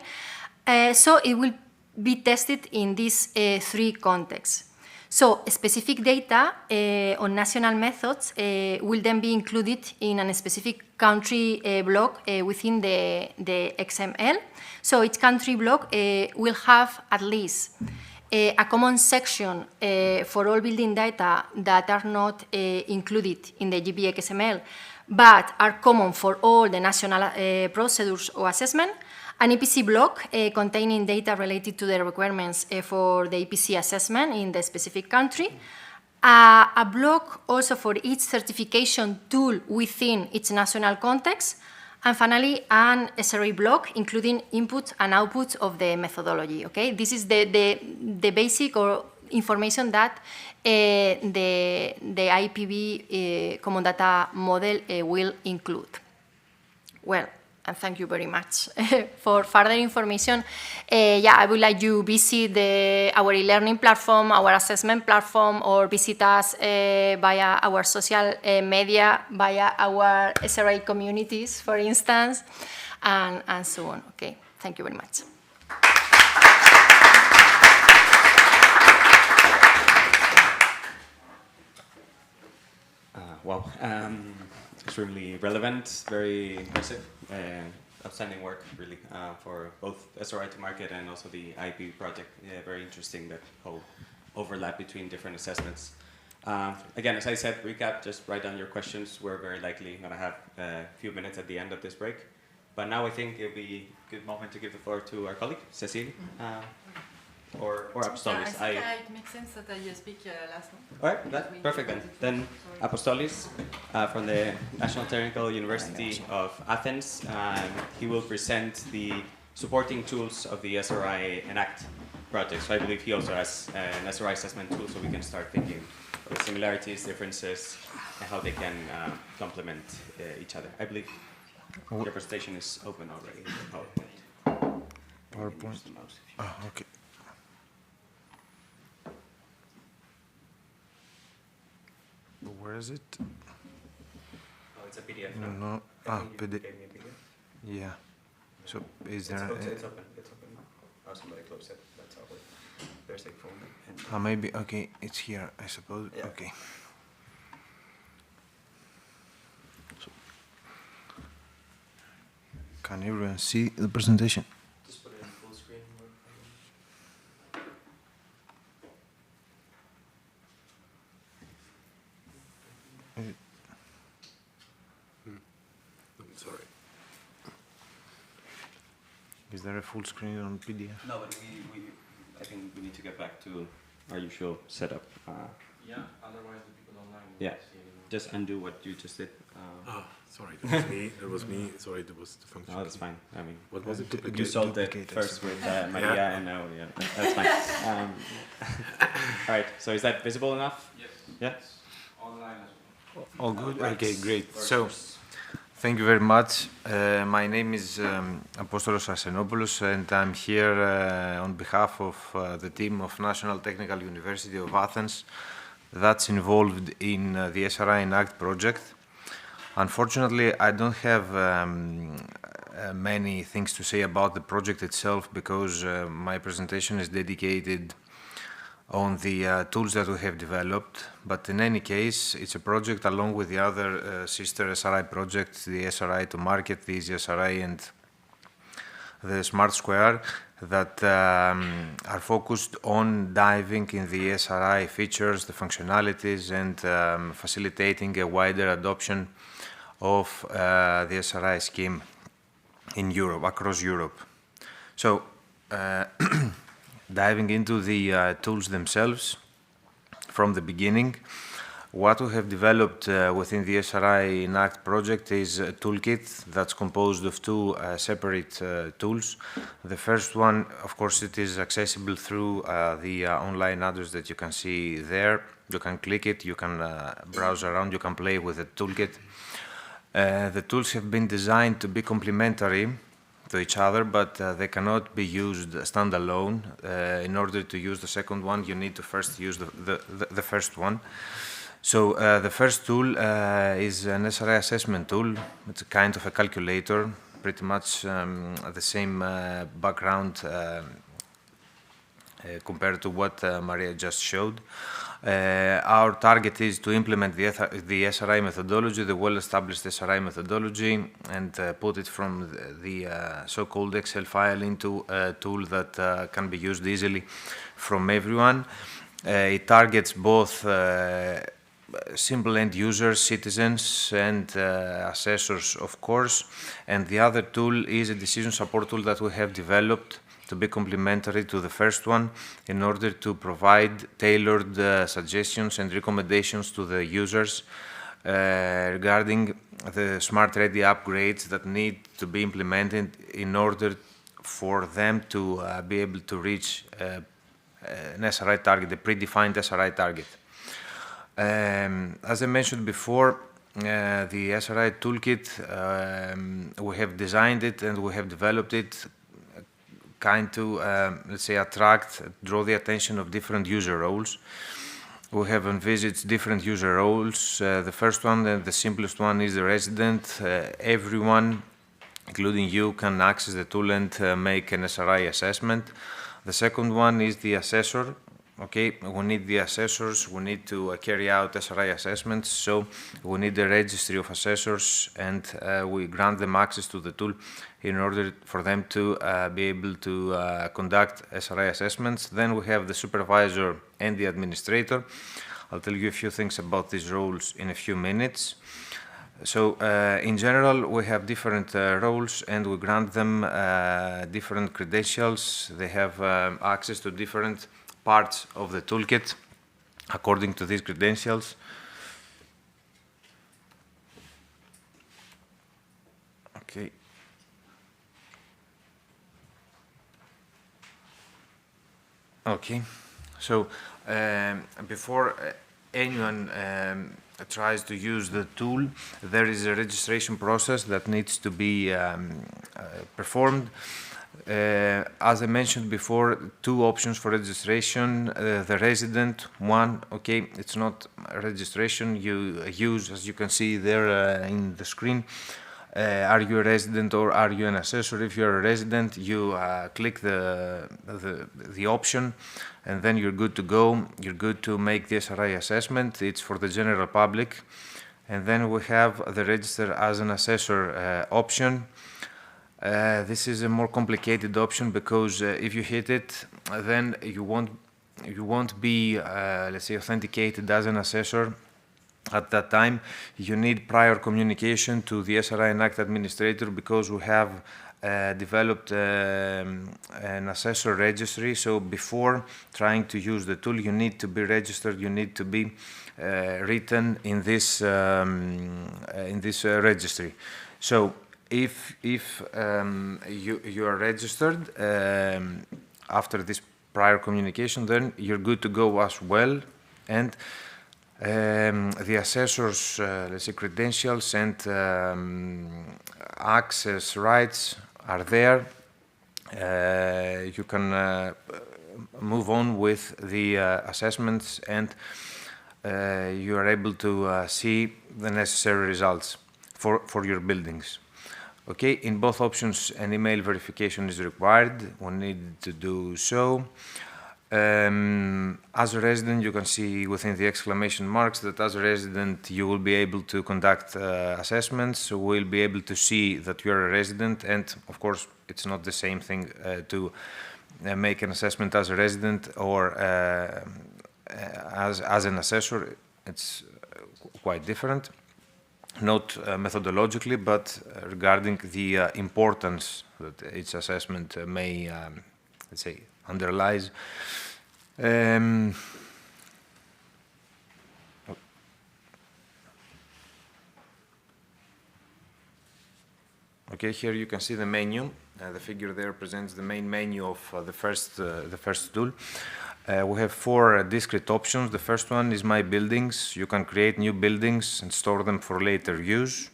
So it will be tested in these 3 contexts. So specific data on national methods will then be included in a specific country block within the XML. So each country block will have at least a common section for all building data that are not included in the GBX XML, but are common for all the national procedures or assessment. An EPC block containing data related to the requirements for the EPC assessment in the specific country. A block also for each certification tool within its national context. And finally, an SRI block including input and output of the methodology. Okay, this is the basic or information that the IPV Common Data Model will include. Well, and thank you very much for further information. Yeah, I would like you visit our e-learning platform, our assessment platform, or visit us via our social media, via our SRI communities, for instance, and so on. Okay, thank you very much. Wow. Extremely relevant, very impressive, outstanding work, really, for both SRI to market and also the IP project. Yeah, very interesting, that whole overlap between different assessments. Again, as I said, recap, just write down your questions. We're very likely going to have a few minutes at the end of this break. But now I think it'll be a good moment to give the floor to our colleague, Cécile. Or Apostolis. I think it makes sense that I speak last one. All right, that's perfect then. Then Apostolis from the National Technical University of Athens. He will present the supporting tools of the SRI-ENACT project. So I believe he also has an SRI assessment tool, so we can start thinking of the similarities, differences, and how they can complement each other. I believe your presentation is open already. PowerPoint. Oh, okay. Where is it? Oh, it's a PDF. No. PDF. Yeah. So is there? It's open. It's open. Oh, somebody closed it. That's all. There's a folder. Maybe. Okay, it's here. I suppose. Yeah. Okay. So, can everyone see the presentation? Just put it in full screen. Sorry. Is there a full screen on PDF? No, but I think we need to get back to our usual setup. Yeah, otherwise the people online will Yeah, not see anymore. just undo what you just did. Sorry, that was me. That was me. Sorry, that was the function. No, that's fine. I mean, What was it? you solved it first with María, and now, yeah, that's fine. All right, so is that visible enough? Yes. Yeah? Yes. Online as well. All good? Right. Okay, great. So, thank you very much. My name is Apostolis Arsenopoulos, and I'm here on behalf of the team of National Technical University of Athens that's involved in the SRI-ENACT project. Unfortunately, I don't have many things to say about the project itself, because my presentation is dedicated on the tools that we have developed. But in any case, it's a project along with the other sister SRI projects, the SRI to market, the EasySRI and the Smart Square, that are focused on diving in the SRI features, the functionalities, and facilitating a wider adoption of the SRI scheme in Europe, across Europe. So, diving into the tools themselves from the beginning, what we have developed within the SRI-ENACT project is a toolkit that's composed of two separate tools. The first one, of course, it is accessible through the online address that you can see there. You can click it, you can browse around, you can play with the toolkit. The tools have been designed to be complementary to each other, but they cannot be used standalone. In order to use the second one, you need to first use the first one. So the first tool is an SRI assessment tool. It's a kind of a calculator, pretty much the same background compared to what Maria just showed. Our target is to implement the SRI methodology, the well-established SRI methodology, and put it from the so-called Excel file into a tool that can be used easily from everyone. It targets both simple end users, citizens, and assessors, of course. And the other tool is a decision support tool that we have developed to be complementary to the first one in order to provide tailored suggestions and recommendations to the users regarding the Smart Ready upgrades that need to be implemented in order for them to be able to reach an SRI target, a predefined SRI target. As I mentioned before, the SRI toolkit, we have designed it and we have developed it kind to, let's say, draw the attention of different user roles. We have envisaged different user roles. The first one, the simplest one, is the resident. Everyone, including you, can access the tool and make an SRI assessment. The second one is the assessor. Okay, we need the assessors, we need to carry out SRI assessments, so we need a registry of assessors, and we grant them access to the tool in order for them to be able to conduct SRI assessments. Then we have the supervisor and the administrator. I'll tell you a few things about these roles in a few minutes. So in general, we have different roles and we grant them different credentials. They have access to different parts of the toolkit according to these credentials. Okay. Okay. So before anyone tries to use the tool, there is a registration process that needs to be performed. As I mentioned before, two options for registration. The resident one, okay, it's not a registration you use, as you can see there in the screen. Are you a resident or are you an assessor? If you're a resident, you click the option and then you're good to go. You're good to make the SRI assessment. It's for the general public. And then we have the register as an assessor option. This is a more complicated option because if you hit it, then you won't be, let's say, authenticated as an assessor. At that time, you need prior communication to the SRI-ENACT administrator because we have developed an assessor registry. So before trying to use the tool, you need to be registered. You need to be written in this registry. So if you are registered after this prior communication, then you're good to go as well. And the assessor's, let's say, credentials and access rights are there. You can move on with the assessments and you are able to see the necessary results for your buildings. Okay, in both options, an email verification is required. We need to do so. As a resident, you can see within the exclamation marks that as a resident, you will be able to conduct assessments. So we'll be able to see that you're a resident. And of course, it's not the same thing to make an assessment as a resident or as an assessor. It's quite different. Not methodologically, but regarding the importance that each assessment may, let's say, underlies. Okay, here you can see the menu. The figure there presents the main menu of the first tool. We have four discrete options. The first one is My Buildings. You can create new buildings and store them for later use.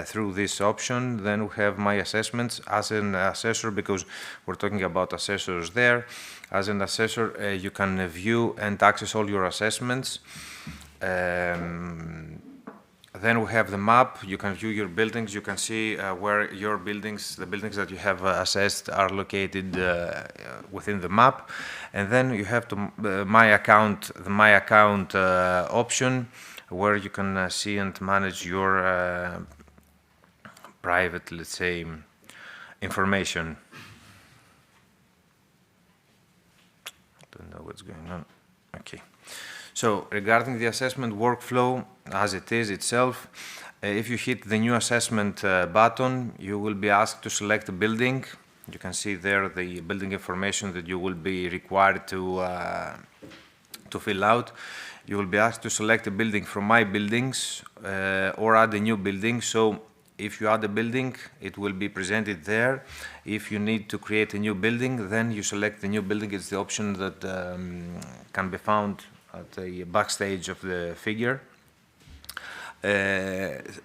through this option. Then we have my assessments as an assessor, because we're talking about assessors there. As an assessor, you can view and access all your assessments. Then we have the map. You can view your buildings. You can see where your buildings, the buildings that you have assessed, are located within the map. And then you have the My Account option, where you can see and manage your private, let's say, information. I don't know what's going on. Okay. So regarding the assessment workflow as it is itself, if you hit the new assessment button, you will be asked to select a building. You can see there the building information that you will be required to fill out. You will be asked to select a building from My Buildings or add a new building. So if you add a building, it will be presented there. If you need to create a new building, then you select the new building. It's the option that can be found at the backstage of the figure. This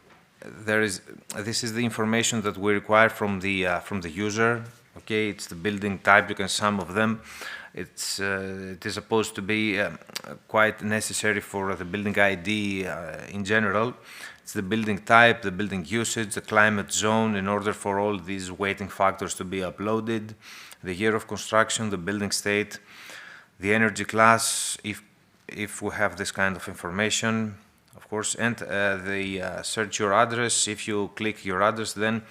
is the information that we require from the user. Okay, it's the building type. You can some of them. It is supposed to be quite necessary for the building ID in general. It's the building type, the building usage, the climate zone, in order for all these weighting factors to be uploaded, the year of construction, the building state, the energy class, if we have this kind of information, of course, and the search your address. If you click your address, then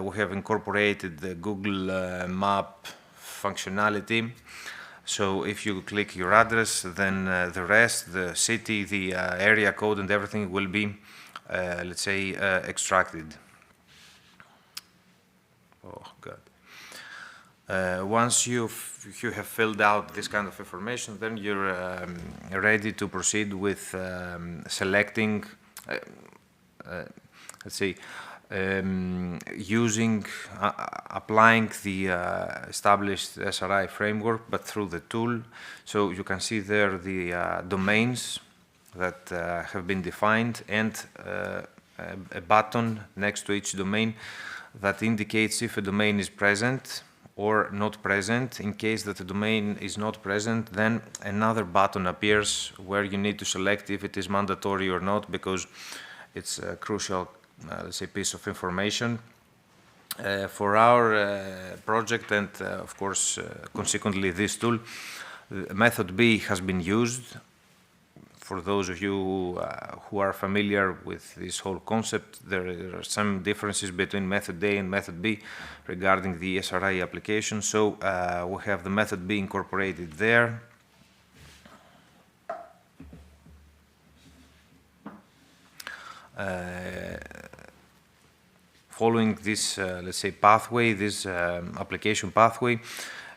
we have incorporated the Google Map functionality. So if you click your address, then the rest, the city, the area code, and everything will be, let's say, extracted. Oh, God. Once you have filled out this kind of information, then you're ready to proceed with selecting, let's say, applying the established SRI framework, but through the tool. So you can see there the domains that have been defined, and a button next to each domain that indicates if a domain is present or not present. In case that the domain is not present, then another button appears where you need to select if it is mandatory or not, because it's a crucial, let's say, piece of information. For our project, and of course, consequently this tool, method B has been used. For those of you who are familiar with this whole concept, there are some differences between method A and method B regarding the SRI application. So we have the method B incorporated there. Following this, let's say, pathway, this application pathway,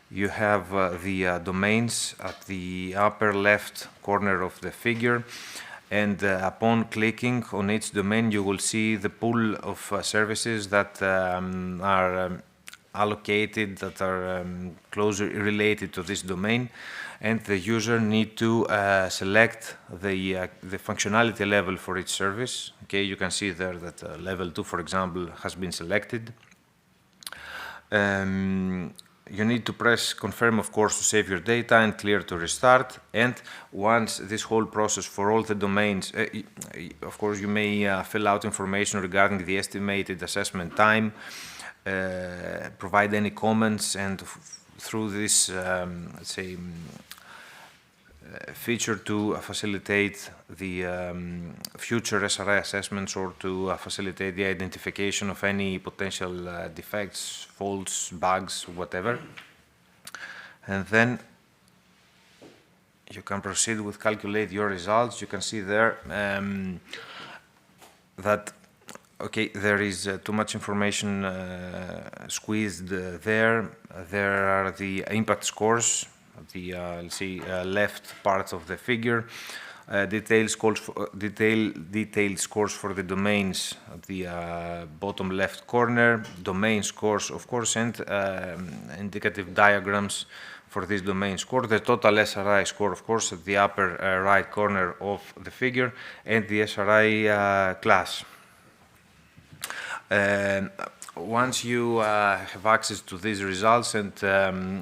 you have the domains at the upper left corner of the figure, and upon clicking on each domain, you will see the pool of services that are allocated, that are closely related to this domain, and the user need to select the functionality level for each service. Okay, you can see there that level 2, for example, has been selected. You need to press confirm, of course, to save your data, and clear to restart. And once this whole process for all the domains, of course, you may fill out information regarding the estimated assessment time, provide any comments, and through this, let's say, feature to facilitate the future SRI assessments, or to facilitate the identification of any potential defects, faults, bugs, whatever. And then you can proceed with calculate your results. You can see there that, okay, there is too much information squeezed there. There are the impact scores, the let's see, left part of the figure, detailed scores for the domains at the bottom left corner, domain scores, of course, and indicative diagrams for this domain score, the total SRI score, of course, at the upper right corner of the figure, and the SRI class. Once you have access to these results and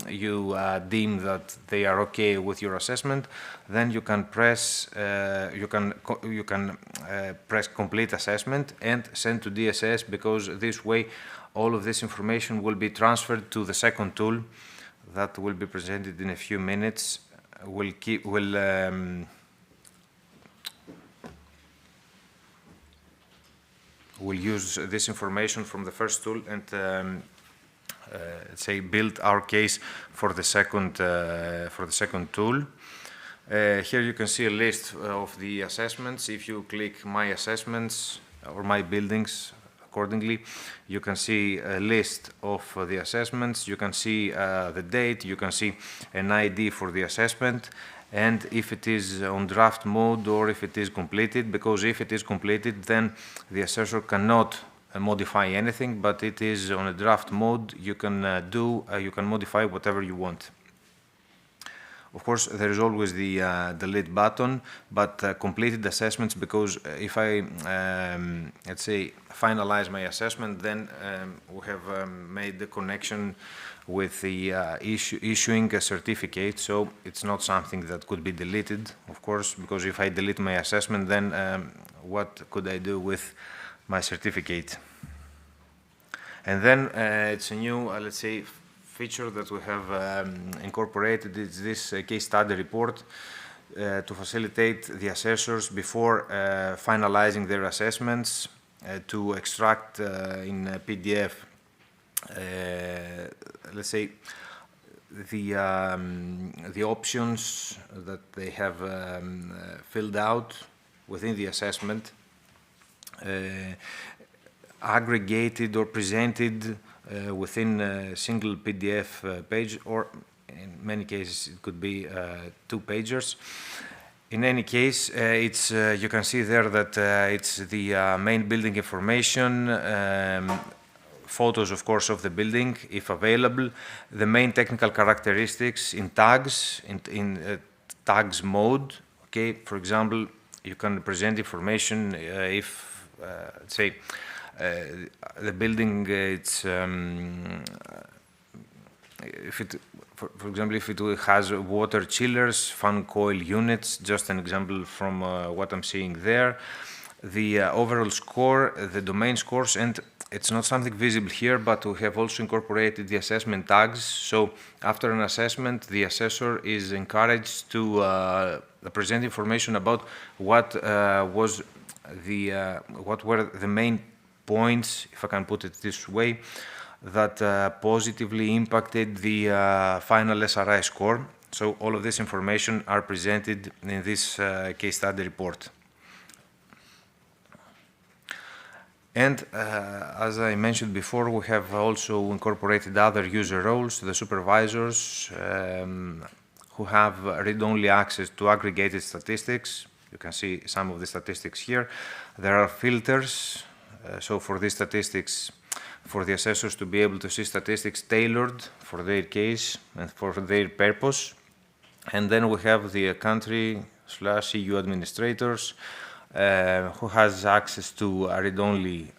you deem that they are okay with your assessment, then you can press press complete assessment and send to DSS, because this way all of this information will be transferred to the second tool that will be presented in a few minutes. We'll use this information from the first tool and say build our case for the second tool. Here you can see a list of the assessments. If you click My Assessments or My Buildings accordingly, you can see a list of the assessments. You can see the date. You can see an ID for the assessment, and if it is on draft mode or if it is completed, because if it is completed, then the assessor cannot modify anything, but it is on a draft mode. You can you can modify whatever you want. Of course, there is always the delete button, but completed assessments, because if I, let's say, finalize my assessment, then we have made the connection with the issuing a certificate, so it's not something that could be deleted, of course, because if I delete my assessment, then what could I do with my certificate? And then it's a new, let's say, feature that we have incorporated. Is this case study report to facilitate the assessors before finalizing their assessments to extract in PDF, let's say, the options that they have filled out within the assessment, aggregated or presented within a single PDF page, or in many cases it could be 2-pagers. In any case, it's you can see there that it's the main building information, photos, of course, of the building, if available, the main technical characteristics in tags, in tags mode. Okay, for example, you can present information if, say, the building, it's if it, for example, if it has water chillers, fan coil units, just an example from what I'm seeing there, the overall score, the domain scores, and it's not something visible here, but we have also incorporated the assessment tags. So after an assessment, the assessor is encouraged to present information about what was the what were the main points, if I can put it this way, that positively impacted the final SRI score. So all of this information are presented in this case study report. And as I mentioned before, we have also incorporated other user roles, the supervisors who have read-only access to aggregated statistics. You can see some of the statistics here. There are filters. So for these statistics, for the assessors to be able to see statistics tailored for their case and for their purpose. And then we have the country/EU administrators who has access to read-only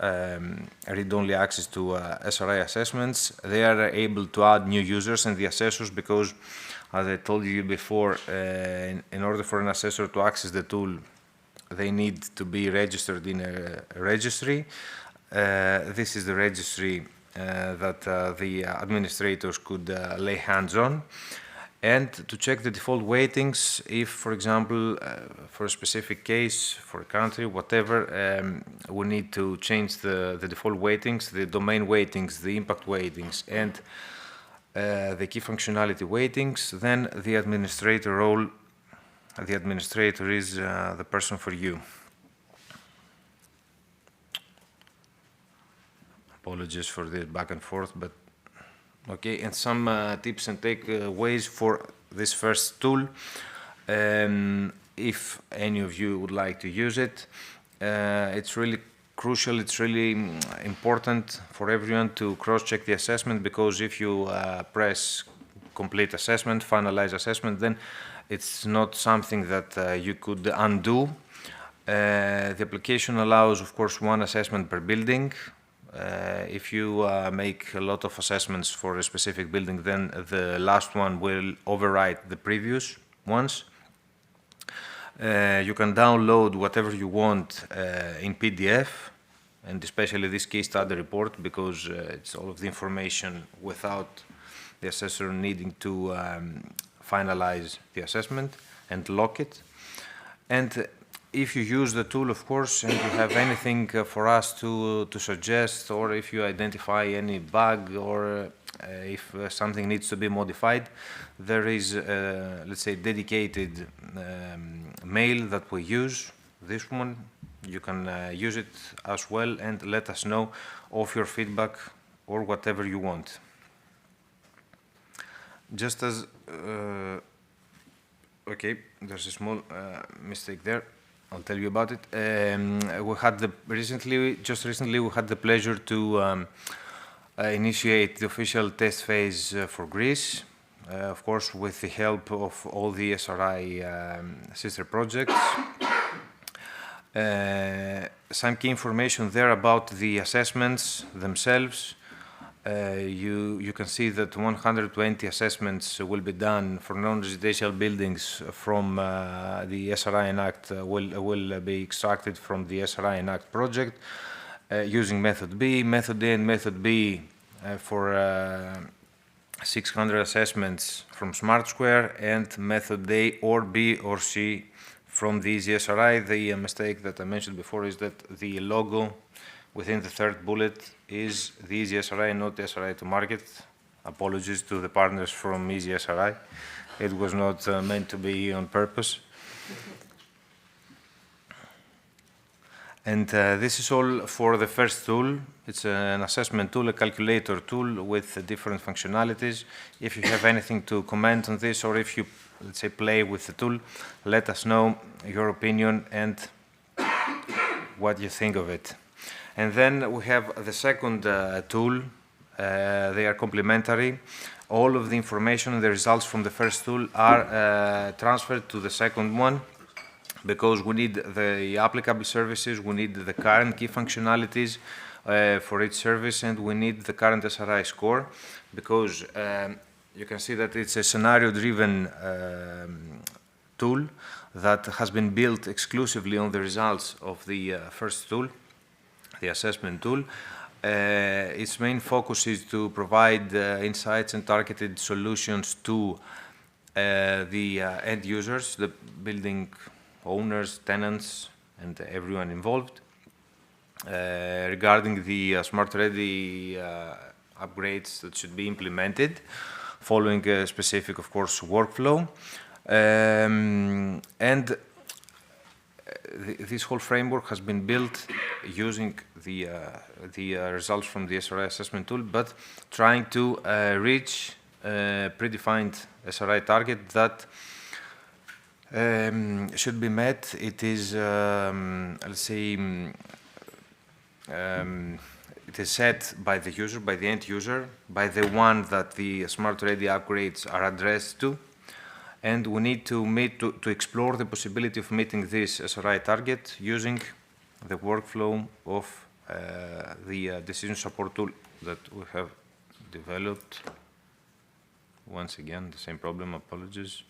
access to SRI assessments. They are able to add new users and the assessors, because, as I told you before, in order for an assessor to access the tool, they need to be registered in a registry. This is the registry that the administrators could lay hands on. And to check the default weightings, if, for example, for a specific case, for a country, whatever, we need to change the default weightings, the domain weightings, the impact weightings, and the key functionality weightings, then the administrator role, the administrator is the person for you. Apologies for the back and forth, but okay. And some tips and takeaways for this first tool. If any of you would like to use it, it's really crucial, it's really important for everyone to cross-check the assessment, because if you press complete assessment, finalize assessment, then it's not something that you could undo. The application allows, of course, one assessment per building. If you make a lot of assessments for a specific building, then the last one will override the previous ones. You can download whatever you want in PDF, and especially this case study report, because it's all of the information without the assessor needing to finalize the assessment and lock it. And if you use the tool, of course, and you have anything for us to suggest, or if you identify any bug, or if something needs to be modified, there is, let's say, dedicated mail that we use. This one, you can use it as well and let us know of your feedback or whatever you want. Just as, okay, there's a small mistake there. I'll tell you about it. We had just recently, we had the pleasure to initiate the official test phase for Greece, of course, with the help of all the SRI sister projects. Some key information there about the assessments themselves. You can see that 120 assessments will be done for non-residential buildings from the SRI-ENACT will be extracted from the SRI-ENACT project using method B, method A, and method B for 600 assessments from Smart Square, and method A or B or C from the EasySRI. The mistake that I mentioned before is that the logo within the third bullet is the EasySRI, not SRI to market. Apologies to the partners from EasySRI. It was not meant to be on purpose. And this is all for the first tool. It's an assessment tool, a calculator tool with different functionalities. If you have anything to comment on this, or if you, let's say, play with the tool, let us know your opinion and what you think of it. And then we have the second tool. They are complementary. All of the information and the results from the first tool are transferred to the second one, because we need the applicable services, we need the current key functionalities for each service, and we need the current SRI score, because you can see that it's a scenario-driven tool that has been built exclusively on the results of the first tool, the assessment tool. Its main focus is to provide insights and targeted solutions to the end users, the building owners, tenants, and everyone involved, regarding the Smart Ready upgrades that should be implemented, following a specific, of course, workflow. This whole framework has been built using the results from the SRI assessment tool, but trying to reach a predefined SRI target that should be met. It is, let's say, it is set by the user, by the end user, by the one that the Smart Ready upgrades are addressed to. And we need to explore the possibility of meeting this SRI target using the workflow of the decision support tool that we have developed. Once again, the same problem, apologies.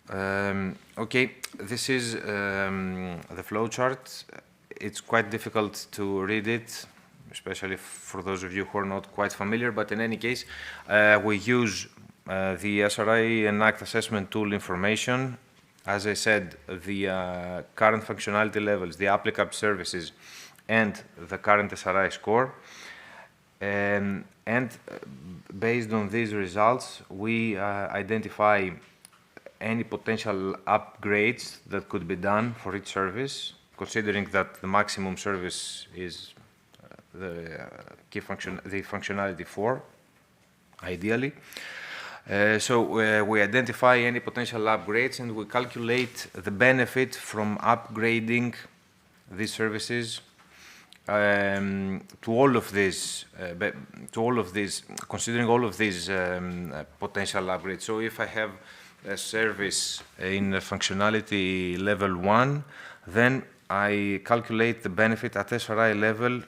Okay, this is the flowchart. It's quite difficult to read it, especially for those of you who are not quite familiar, but in any case, we use the SRI-ENACT assessment tool information. As I said, the current functionality levels, the applicable services, and the current SRI score. And based on these results, we identify any potential upgrades that could be done for each service, considering that the maximum service is the functionality 4, ideally. So we identify any potential upgrades, and we calculate the benefit from upgrading these services to all of these, considering all of these potential upgrades. So if I have a service in functionality level 1, then I calculate the benefit at SRI level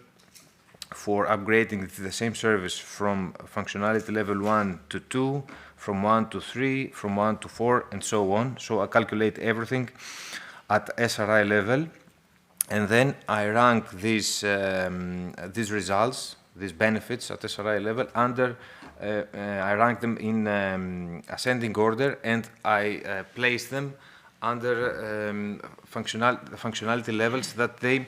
for upgrading the same service from functionality level 1 to 2, from 1 to 3, from 1 to 4, and so on. So I calculate everything at SRI level, and then I rank these results, these benefits at SRI level under, I rank them in ascending order, and I place them under functionality levels that they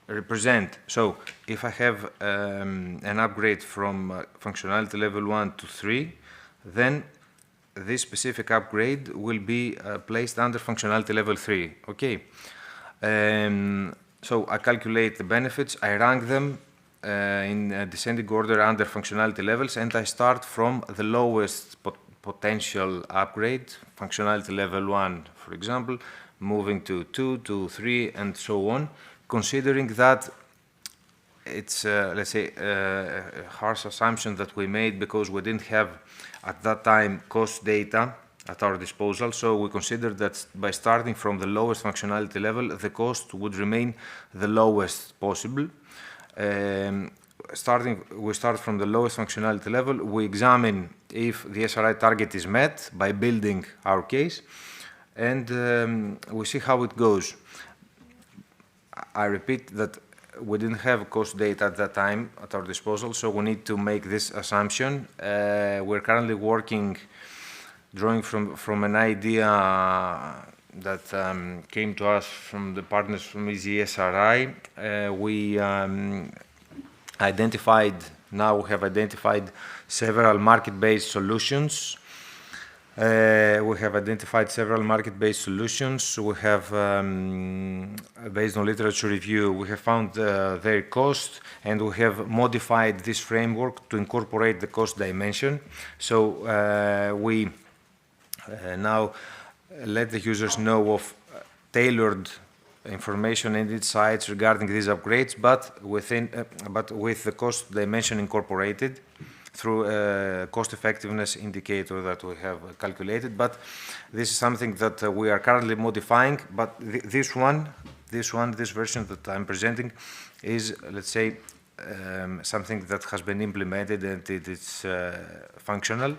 represent. So if I have an upgrade from functionality level 1 to 3, then this specific upgrade will be placed under functionality level 3. Okay. So I calculate the benefits, I rank them in descending order under functionality levels, and I start from the lowest potential upgrade, functionality level 1, for example, moving to 2, to 3, and so on, considering that it's, let's say, a harsh assumption that we made because we didn't have, at that time, cost data at our disposal. So we considered that by starting from the lowest functionality level, the cost would remain the lowest possible. We start from the lowest functionality level. We examine if the SRI target is met by building our case, and we see how it goes. I repeat that we didn't have cost data at that time at our disposal, so we need to make this assumption. We're currently working, drawing from an idea that came to us from the partners from EasySRI. We have identified several market-based solutions. We have identified several market-based solutions. We have, based on literature review, we have found their cost, and we have modified this framework to incorporate the cost dimension. So we now let the users know of tailored information and insights regarding these upgrades, but with the cost dimension incorporated through a cost effectiveness indicator that we have calculated. But this is something that we are currently modifying. But this version that I'm presenting is, let's say, something that has been implemented, and it is functional.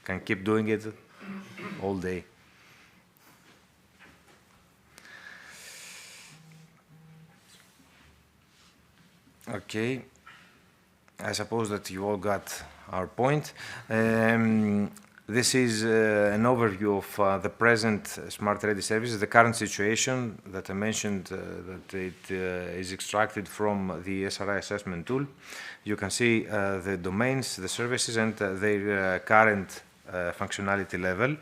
Can keep doing it all day. Okay, I suppose that you all got our point. This is an overview of the present Smart Ready services, the current situation that I mentioned, that it is extracted from the SRI assessment tool. You can see the domains, the services, and their current functionality level.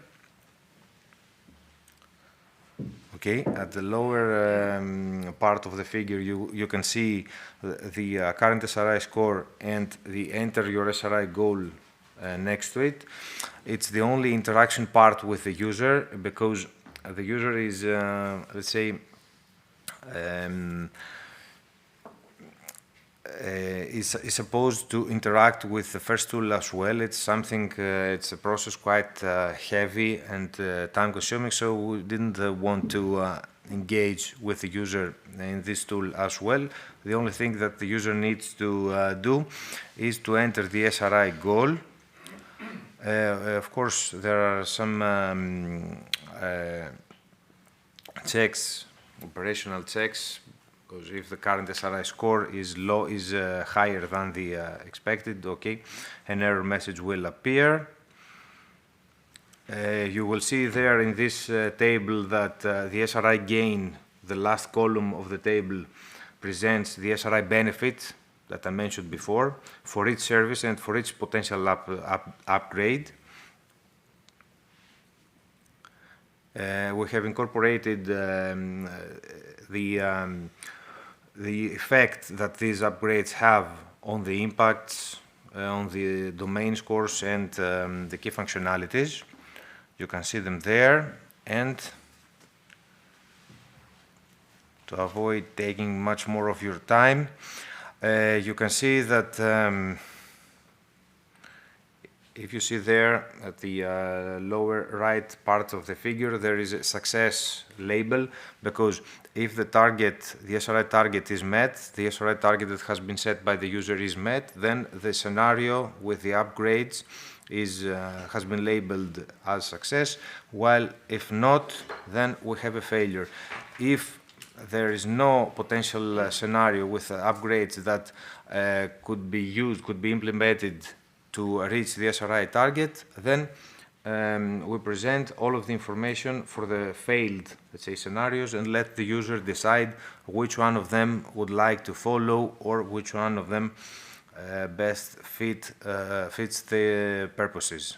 Okay, at the lower part of the figure, you can see the current SRI score and the enter your SRI goal next to it. It's the only interaction part with the user, because the user is, let's say, is supposed to interact with the first tool as well. It's something, it's a process quite heavy and time-consuming, so we didn't want to engage with the user in this tool as well. The only thing that the user needs to do is to enter the SRI goal. Of course, there are some checks, operational checks, because if the current SRI score is higher than the expected, okay, an error message will appear. You will see there in this table that the SRI gain, the last column of the table, presents the SRI benefit that I mentioned before for each service and for each potential upgrade. We have incorporated the effect that these upgrades have on the impacts, on the domain scores, and the key functionalities. You can see them there, and to avoid taking much more of your time, you can see that if you see there at the lower right part of the figure, there is a success label, because if the target, the SRI target is met, the SRI target that has been set by the user is met, then the scenario with the upgrades has been labeled as success, while if not, then we have a failure. If there is no potential scenario with upgrades that could be implemented to reach the SRI target, then we present all of the information for the failed, let's say, scenarios, and let the user decide which one of them would like to follow or which one of them best fits the purposes.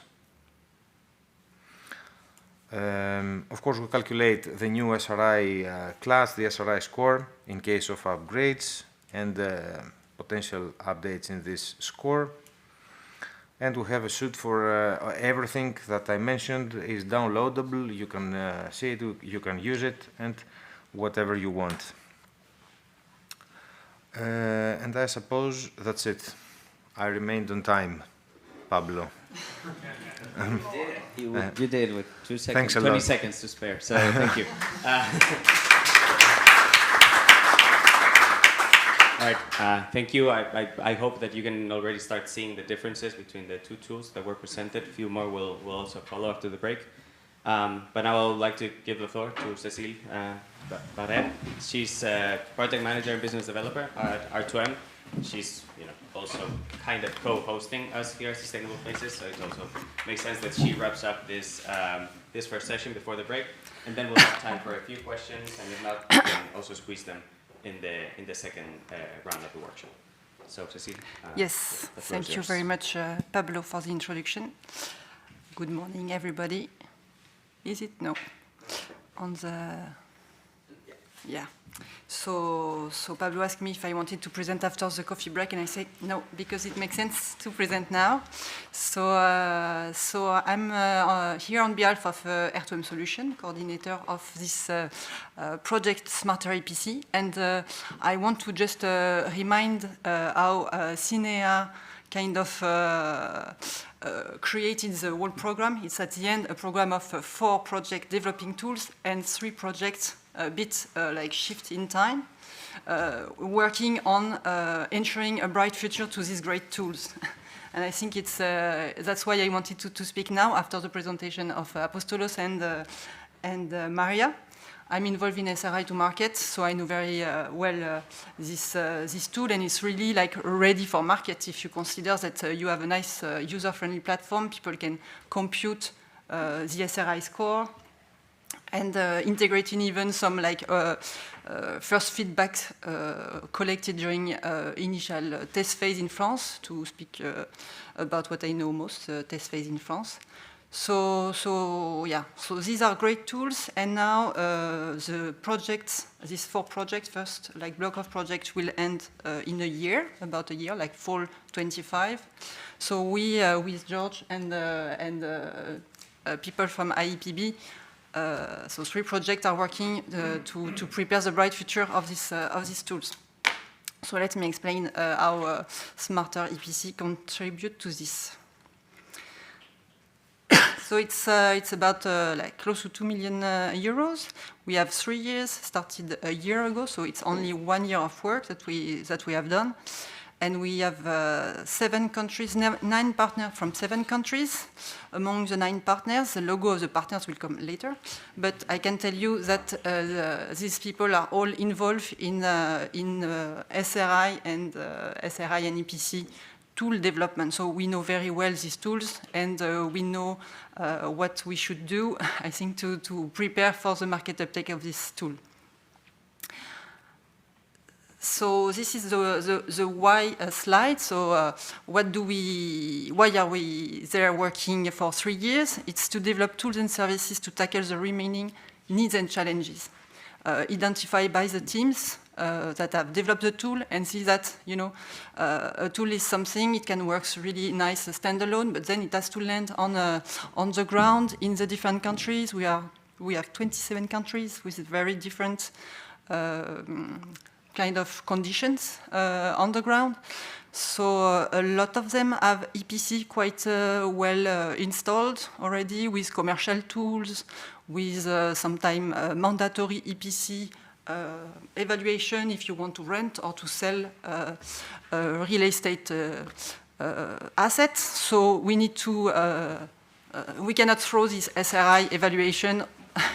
Of course, we calculate the new SRI class, the SRI score, in case of upgrades and potential updates in this score. And we have a suite for everything that I mentioned is downloadable. You can see it, you can use it, and whatever you want. And I suppose that's it. I remained on time, Pablo. You did with 2 seconds, Thanks a 20 lot. seconds to spare, so thank you. All right, thank you. I hope that you can already start seeing the differences between the two tools that were presented. A few more will also follow after the break. But now I would like to give the floor to Cécile Barrere. She's project manager and business developer at R2M. She's also kind of co-hosting us here at Sustainable Places, so it also makes sense that she wraps up this this first session before the break, and then we'll have time for a few questions, and if not, we can also squeeze them in the second round of the workshop. So, Cécile. Yes, thank you very much, Pablo, for the introduction. Good morning, everybody. Is it? No. On the... Yeah. So Pablo asked me if I wanted to present after the coffee break, and I said no, because it makes sense to present now. So I'm here on behalf of R2M Solution, coordinator of this project SmarterEPC, and I want to just remind how CENER kind of created the whole program. It's at the end a program of 4 projects developing tools and 3 projects a bit like shift in time, working on ensuring a bright future to these great tools. And I think it's that's why I wanted to speak now after the presentation of Apostolis and María. I'm involved in SRI to market, so I know very well this tool, and it's really like ready for market. If you consider that you have a nice user-friendly platform, people can compute the SRI score, and integrating even some like first feedback collected during initial test phase in France, to speak about what I know most, test phase in France. So these are great tools, and now the projects, these 4 projects, first like block of projects, will end in a year, about a year, like fall 25. So we with Georg and people from EPBD, so 3 projects are working to prepare the bright future of these tools. So let me explain how SmarterEPC contribute to this. So it's about like close to 2 million euros. We have 3 years, started a year ago, so it's only 1 year of work that we have done. And we have 7 countries, 9 partners from 7 countries. Among the 9 partners, the logo of the partners will come later. But I can tell you that these people are all involved in SRI and SRI-ENACT tool development. So we know very well these tools, and we know what we should do, I think, to prepare for the market uptake of this tool. So this is the why slide. So why are we there working for 3 years? It's to develop tools and services to tackle the remaining needs and challenges identified by the teams that have developed the tool, and see that a tool is something, it can work really nice standalone, but then it has to land on the ground in the different countries. We have 27 countries with very different kind of conditions on the ground. So a lot of them have EPC quite well installed already with commercial tools, with sometimes mandatory EPC evaluation if you want to rent or to sell real estate assets. So we need to, we cannot throw this SRI evaluation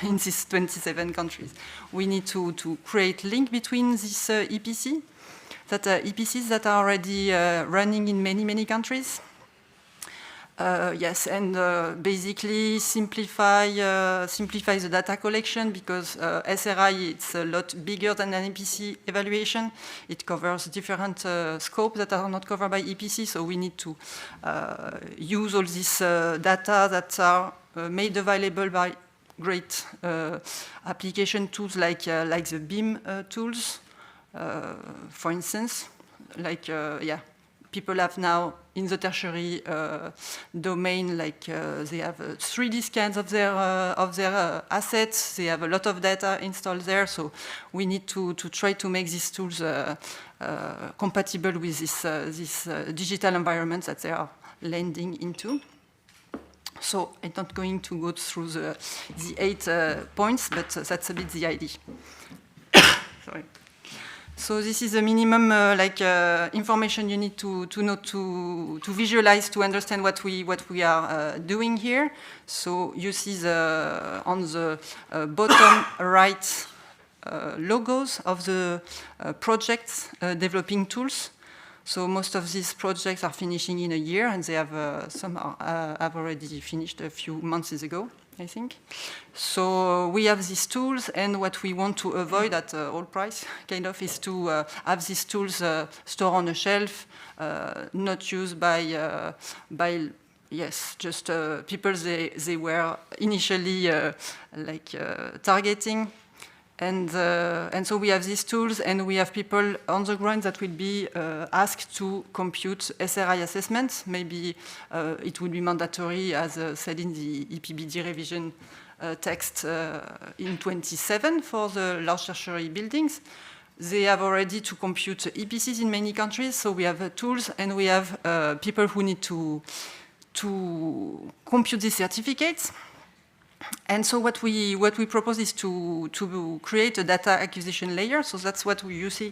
in these 27 countries. We need to create link between these EPC, EPCs that are already running in many countries. Yes, and basically simplify the data collection, because SRI, it's a lot bigger than an EPC evaluation. It covers different scopes that are not covered by EPC, so we need to use all this data that are made available by great application tools like the BIM tools, for instance. Like, yeah, people have now in the tertiary domain, like they have 3D scans of their assets. They have a lot of data installed there, so we need to try to make these tools compatible with this digital environment that they are landing into. So I'm not going to go through the 8 points, but that's a bit the idea. Sorry. So this is a minimum information you need to know to visualize, to understand what we are doing here. So you see on the bottom right logos of the projects developing tools. So most of these projects are finishing in a year, and they have some have already finished a few months ago, I think. So we have these tools, and what we want to avoid at all price, kind of, is to have these tools stored on a shelf, not used by yes, just people they were initially targeting. And so we have these tools, and we have people on the ground that will be asked to compute SRI assessments. Maybe it will be mandatory, as said in the EPBD revision text in 27 for the large tertiary buildings. They have already to compute EPCs in many countries, so we have tools, and we have people who need to compute these certificates. And so what we propose is to create a data acquisition layer. So that's what you see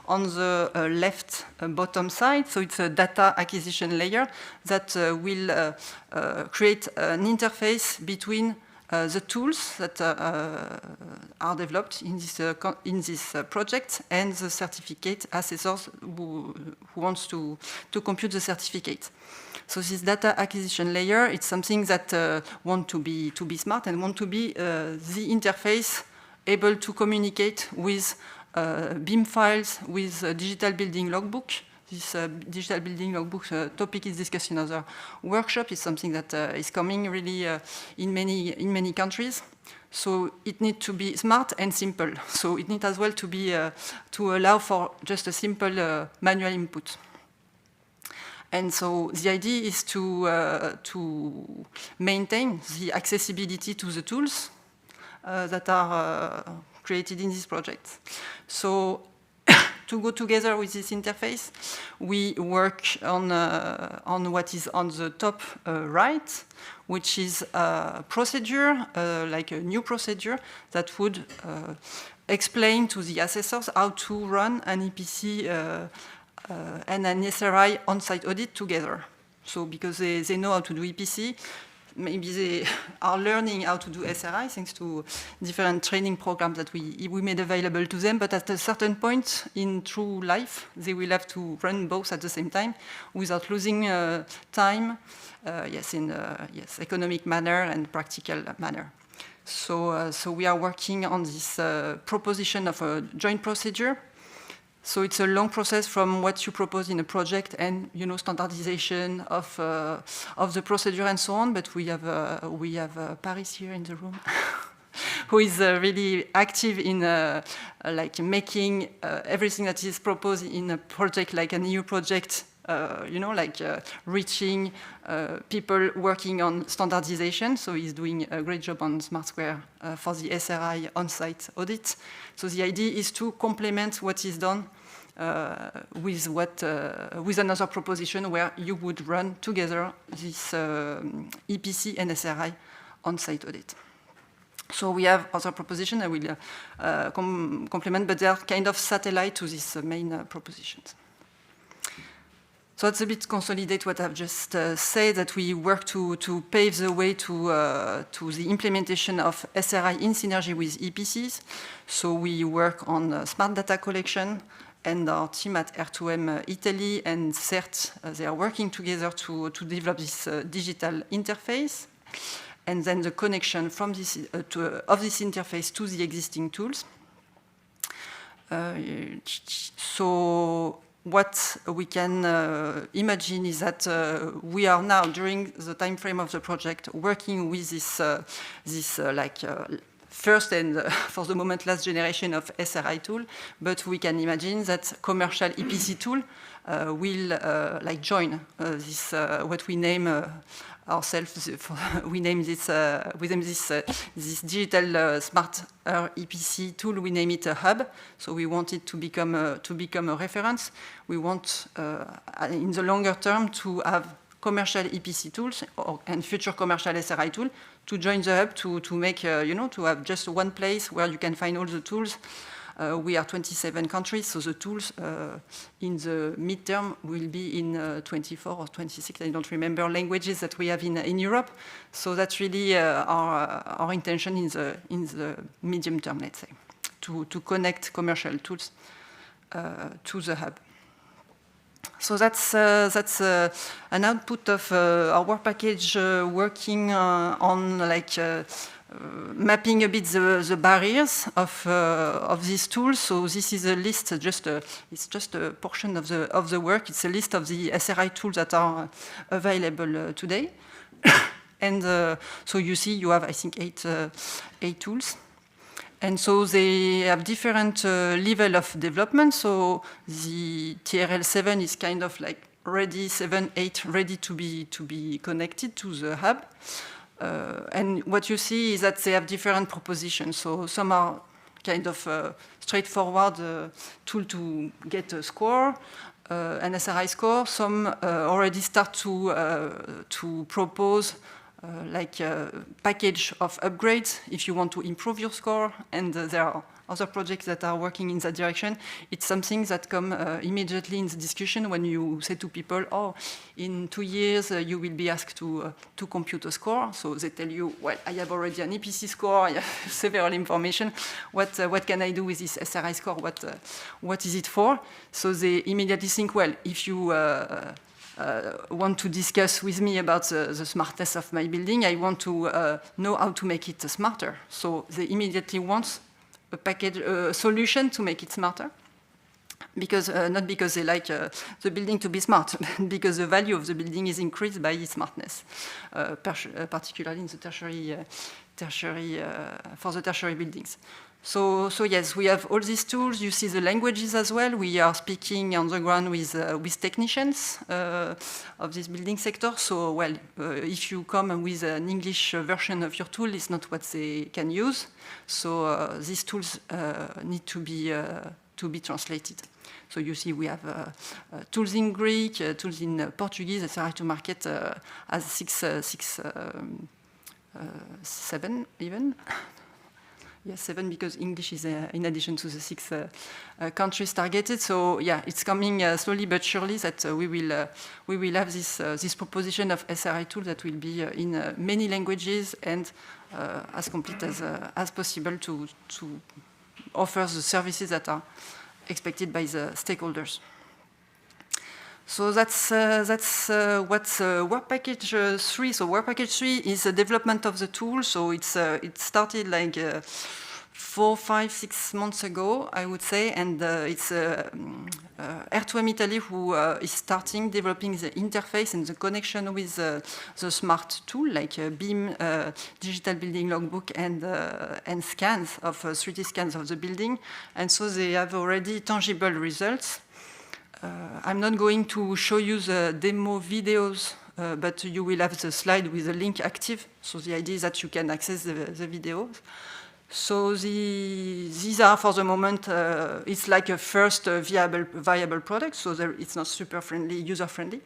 on the left bottom side. So it's a data acquisition layer that will create an interface between the tools that are developed in this project and the certificate assessors who wants to compute the certificate. So this data acquisition layer, it's something that want to be smart and want to be the interface able to communicate with BIM files, with digital building logbook. This digital building logbook topic is discussed in other workshops. It's something that is coming really in many countries. So it needs to be smart and simple. So it needs as well to be to allow for just a simple manual input. And so the idea is to maintain the accessibility to the tools that are created in this project. So to go together with this interface, we work on what is on the top right, which is a procedure, like a new procedure that would explain to the assessors how to run an EPC and an SRI on-site audit together. So because they know how to do EPC, maybe they are learning how to do SRI thanks to different training programs that we made available to them, but at a certain point in true life, they will have to run both at the same time without losing time, in economic manner and practical manner. So we are working on this proposition of a joint procedure. So it's a long process from what you propose in a project and standardization of the procedure and so on. But we have Paris here in the room, who is really active in making everything that is proposed in a project like an EU project you know, like reaching people working on standardization. So he's doing a great job on SmartSquare for the SRI on-site audit. So the idea is to complement what is done with another proposition where you would run together this EPC and SRI on-site audit. So we have other propositions I will complement, but they are kind of satellite to these main propositions. So it's a bit consolidate what I've just said, that we work to pave the way to the implementation of SRI in synergy with EPCs. So we work on smart data collection, and our team at R2M Italy and CERTH, they are working together to develop this digital interface, and then the connection from this, of this interface to the existing tools. So what we can imagine is that we are now, during the time frame of the project, working with this first and for the moment last generation of SRI tool, but we can imagine that commercial EPC tool will join this what we name ourselves. We name this this digital smart EPC tool. We name it a hub. So we want it to become a reference. We want in the longer term to have commercial EPC tools and future commercial SRI tool to join the hub to make to have just one place where you can find all the tools. We are 27 countries, so the tools in the midterm will be in 24 or 26, I don't remember, languages that we have in Europe. So that's really our intention in the medium term, let's say, to connect commercial tools to the hub. So that's an output of our work package working on mapping a bit the barriers of these tools. So this is a list, it's just a portion of the work. It's a list of the SRI tools that are available today. And so you see, you have, I think, eight tools. And so they have different level of development. So the TRL7 is kind of like ready, 7, 8, ready to be connected to the hub. And what you see is that they have different propositions. So some are kind of straightforward tool to get a score, an SRI score. Some already start to propose like a package of upgrades if you want to improve your score, and there are other projects that are working in that direction. It's something that comes immediately in the discussion when you say to people, oh, in 2 years you will be asked to compute a score. So they tell you, well, I have already an EPC score, I have several information. What can I do with this SRI score? What is it for? So they immediately think, well, if you want to discuss with me about the smartness of my building, I want to know how to make it smarter. So they immediately want a package, a solution to make it smarter, because not because they like the building to be smart, but because the value of the building is increased by its smartness, particularly in the tertiary for the tertiary buildings. So yes, we have all these tools. You see the languages as well. We are speaking on the ground with technicians of this building sector. So, well, if you come with an English version of your tool, it's not what they can use. So these tools need to be translated. So you see we have tools in Greek, tools in Portuguese. SRI to market as 7 even. Yes, 7, because English is in addition to the 6 countries targeted. So yeah, it's coming slowly but surely that we will have this proposition of SRI tool that will be in many languages and as complete as possible to offer the services that are expected by the stakeholders. So that's what's work package 3. So work package 3 is the development of the tool. So it started like 4, 5, 6 months ago, I would say, and it's R2M Italy who is starting developing the interface and the connection with the smart tool, like BIM, digital building logbook, and scans of 3D scans of the building. And so they have already tangible results. I'm not going to show you the demo videos, but you will have the slide with the link active. So the idea is that you can access the videos. So these are, for the moment, it's like a first viable product, so it's not super friendly, user-friendly,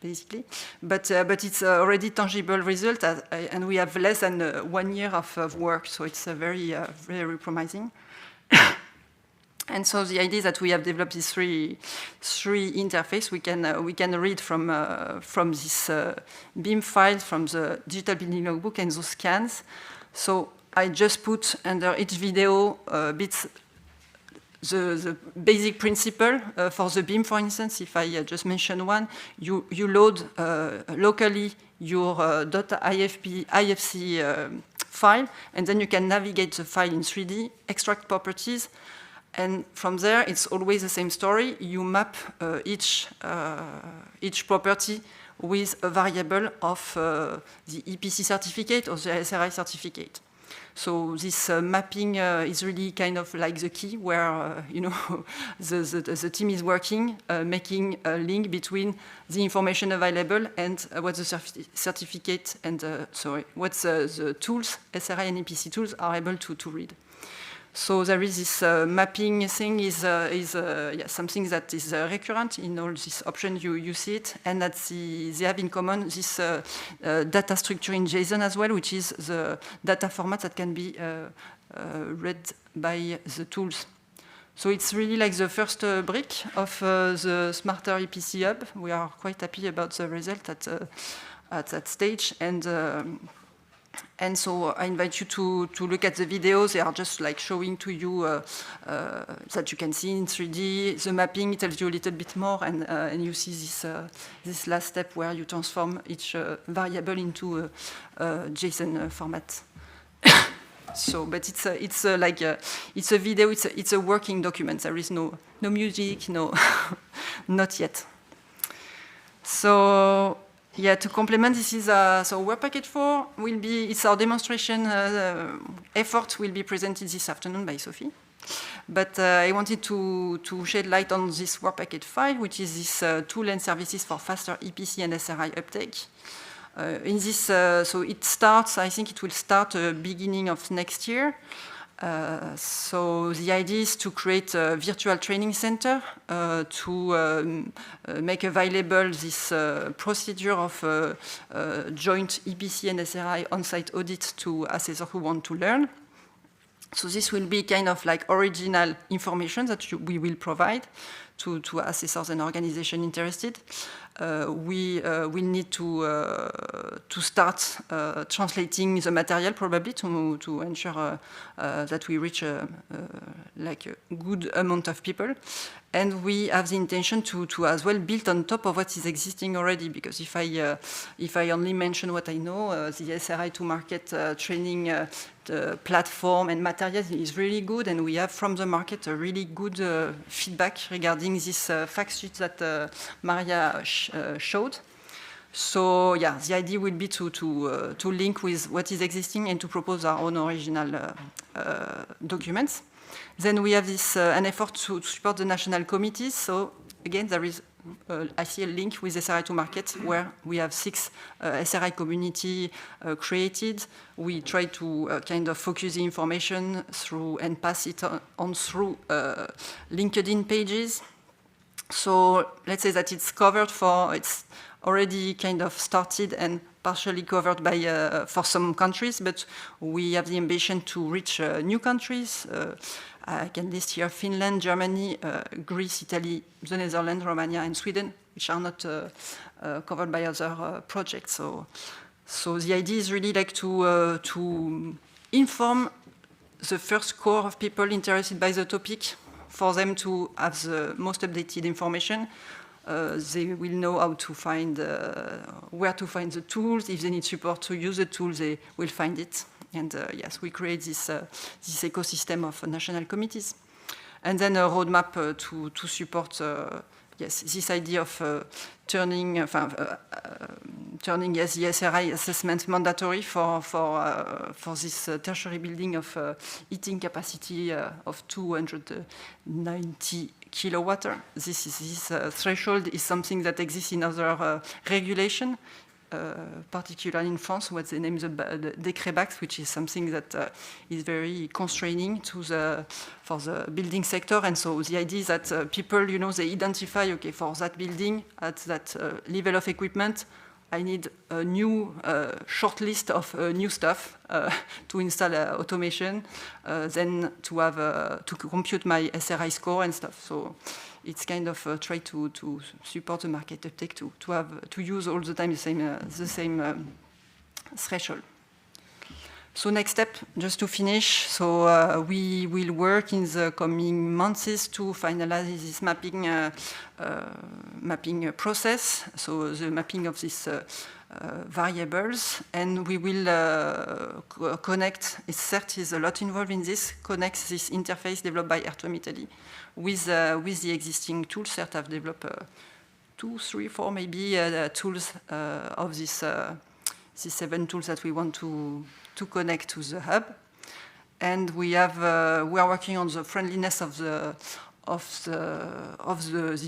basically. But it's already tangible result, and we have less than 1 year of work, so it's very promising. And so the idea is that we have developed these three interface. We can read from this BIM file, from the digital building logbook and those scans. So I just put under each video bits the basic principle for the BIM, for instance. If I just mention one, you load locally your .ifc file, and then you can navigate the file in 3D, extract properties, and from there it's always the same story. You map each property with a variable of the EPC certificate or the SRI certificate. So this mapping is really kind of like the key where the team is working, making a link between the information available and what the certificate and what the tools, SRI and EPC tools, are able to read. So there is this mapping thing is something that is recurrent in all these options. You see it, and that they have in common this data structure in JSON as well, which is the data format that can be read by the tools. So it's really like the first brick of the SmarterEPC hub. We are quite happy about the result at that stage, and so I invite you to look at the videos. They are just like showing to you that you can see in 3D. The mapping tells you a little bit more, and you see this last step where you transform each variable into a JSON format. So, but it's a video. It's a working document. There is no music, no, not yet. So. Yeah, to complement, this is so work packet 4 will be, it's our demonstration effort will be presented this afternoon by Sophie. But I wanted to shed light on this work packet 5, which is this tool and services for faster EPC and SRI uptake. In this, so it starts, I think it will start beginning of next year. So the idea is to create a virtual training center to make available this procedure of joint EPC and SRI on-site audit to assessors who want to learn. So this will be kind of like original information that we will provide to assessors and organizations interested. We will need to start translating the material probably to ensure that we reach like a good amount of people. And we have the intention to as well build on top of what is existing already, because if I only mention what I know, the SRI to market training platform and materials is really good, and we have from the market a really good feedback regarding this fact sheet that Maria showed. So yeah, the idea will be to link with what is existing and to propose our own original documents. Then we have this an effort to support the national committees. So again, there is I see a link with SRI to market where we have 6 SRI community created. We try to kind of focus the information through and pass it on through LinkedIn pages. So let's say that it's covered it's already kind of started and partially covered by for some countries, but we have the ambition to reach new countries. I can list here Finland, Germany, Greece, Italy, the Netherlands, Romania, and Sweden, which are not covered by other projects. So the idea is really like to inform the first core of people interested by the topic, for them to have the most updated information. They will know how to find, where to find the tools. If they need support to use the tools, they will find it. And yes, we create this ecosystem of national committees. And then a roadmap to support yes, this idea of turning yes, the SRI assessment mandatory for this tertiary building of heating capacity of 290 kilowatt. This threshold is something that exists in other regulation, particularly in France, what they name the Décret Bax, which is something that is very constraining for the building sector. And so the idea is that people, they identify, okay, for that building, at that level of equipment, I need a new short list of new stuff to install automation, then to have to compute my SRI score and stuff. So it's kind of try to support the market uptake to use all the time the same threshold. So next step, just to finish, so we will work in the coming months to finalize this mapping process, so the mapping of these variables, and we will connect, CERTH is a lot involved in this, connect this interface developed by RTOM Italy with the existing tools. CERTH have developed 2, 3, 4 maybe tools of these 7 tools that we want to connect to the hub, and we are working on the friendliness of the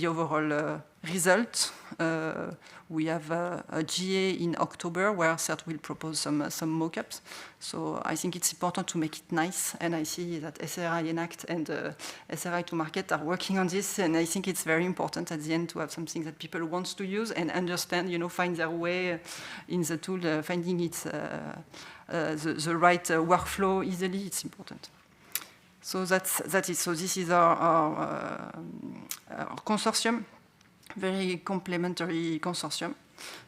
overall result. We have a GA in October where CERTH will propose some mock-ups. So I think it's important to make it nice, and I see that SRI-ENACT and SRI to market are working on this, and I think it's very important at the end to have something that people want to use and understand, find their way in the tool, finding the right workflow easily. It's important. So that's it. So this is our consortium, very complementary consortium.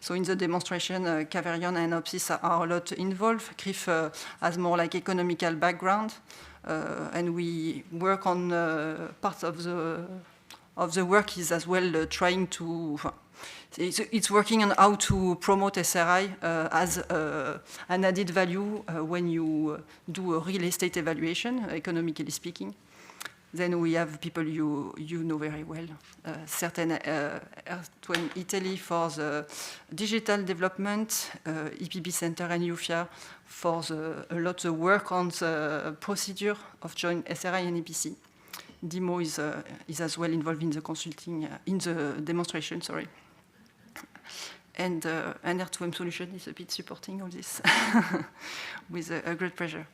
So in the demonstration, Caverion and Opsys are a lot involved. CRIF has more like economical background, and we work on part of the work is as well trying to. It's working on how to promote SRI as an added value when you do a real estate evaluation, economically speaking. Then we have people you know very well, certain RTOM Italy for the digital development, EPB Center and Euphyia for a lot of work on the procedure of joint SRI and EPC. DIMO is as well involved in the consulting, in the demonstration, sorry. And R2M Solution is a bit supporting all this with a great pleasure.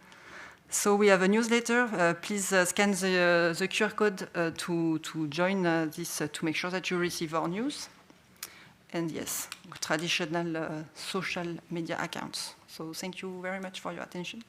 So we have a newsletter. Please scan the QR code to join this to make sure that you receive our news. And yes, traditional social media accounts. So thank you very much for your attention.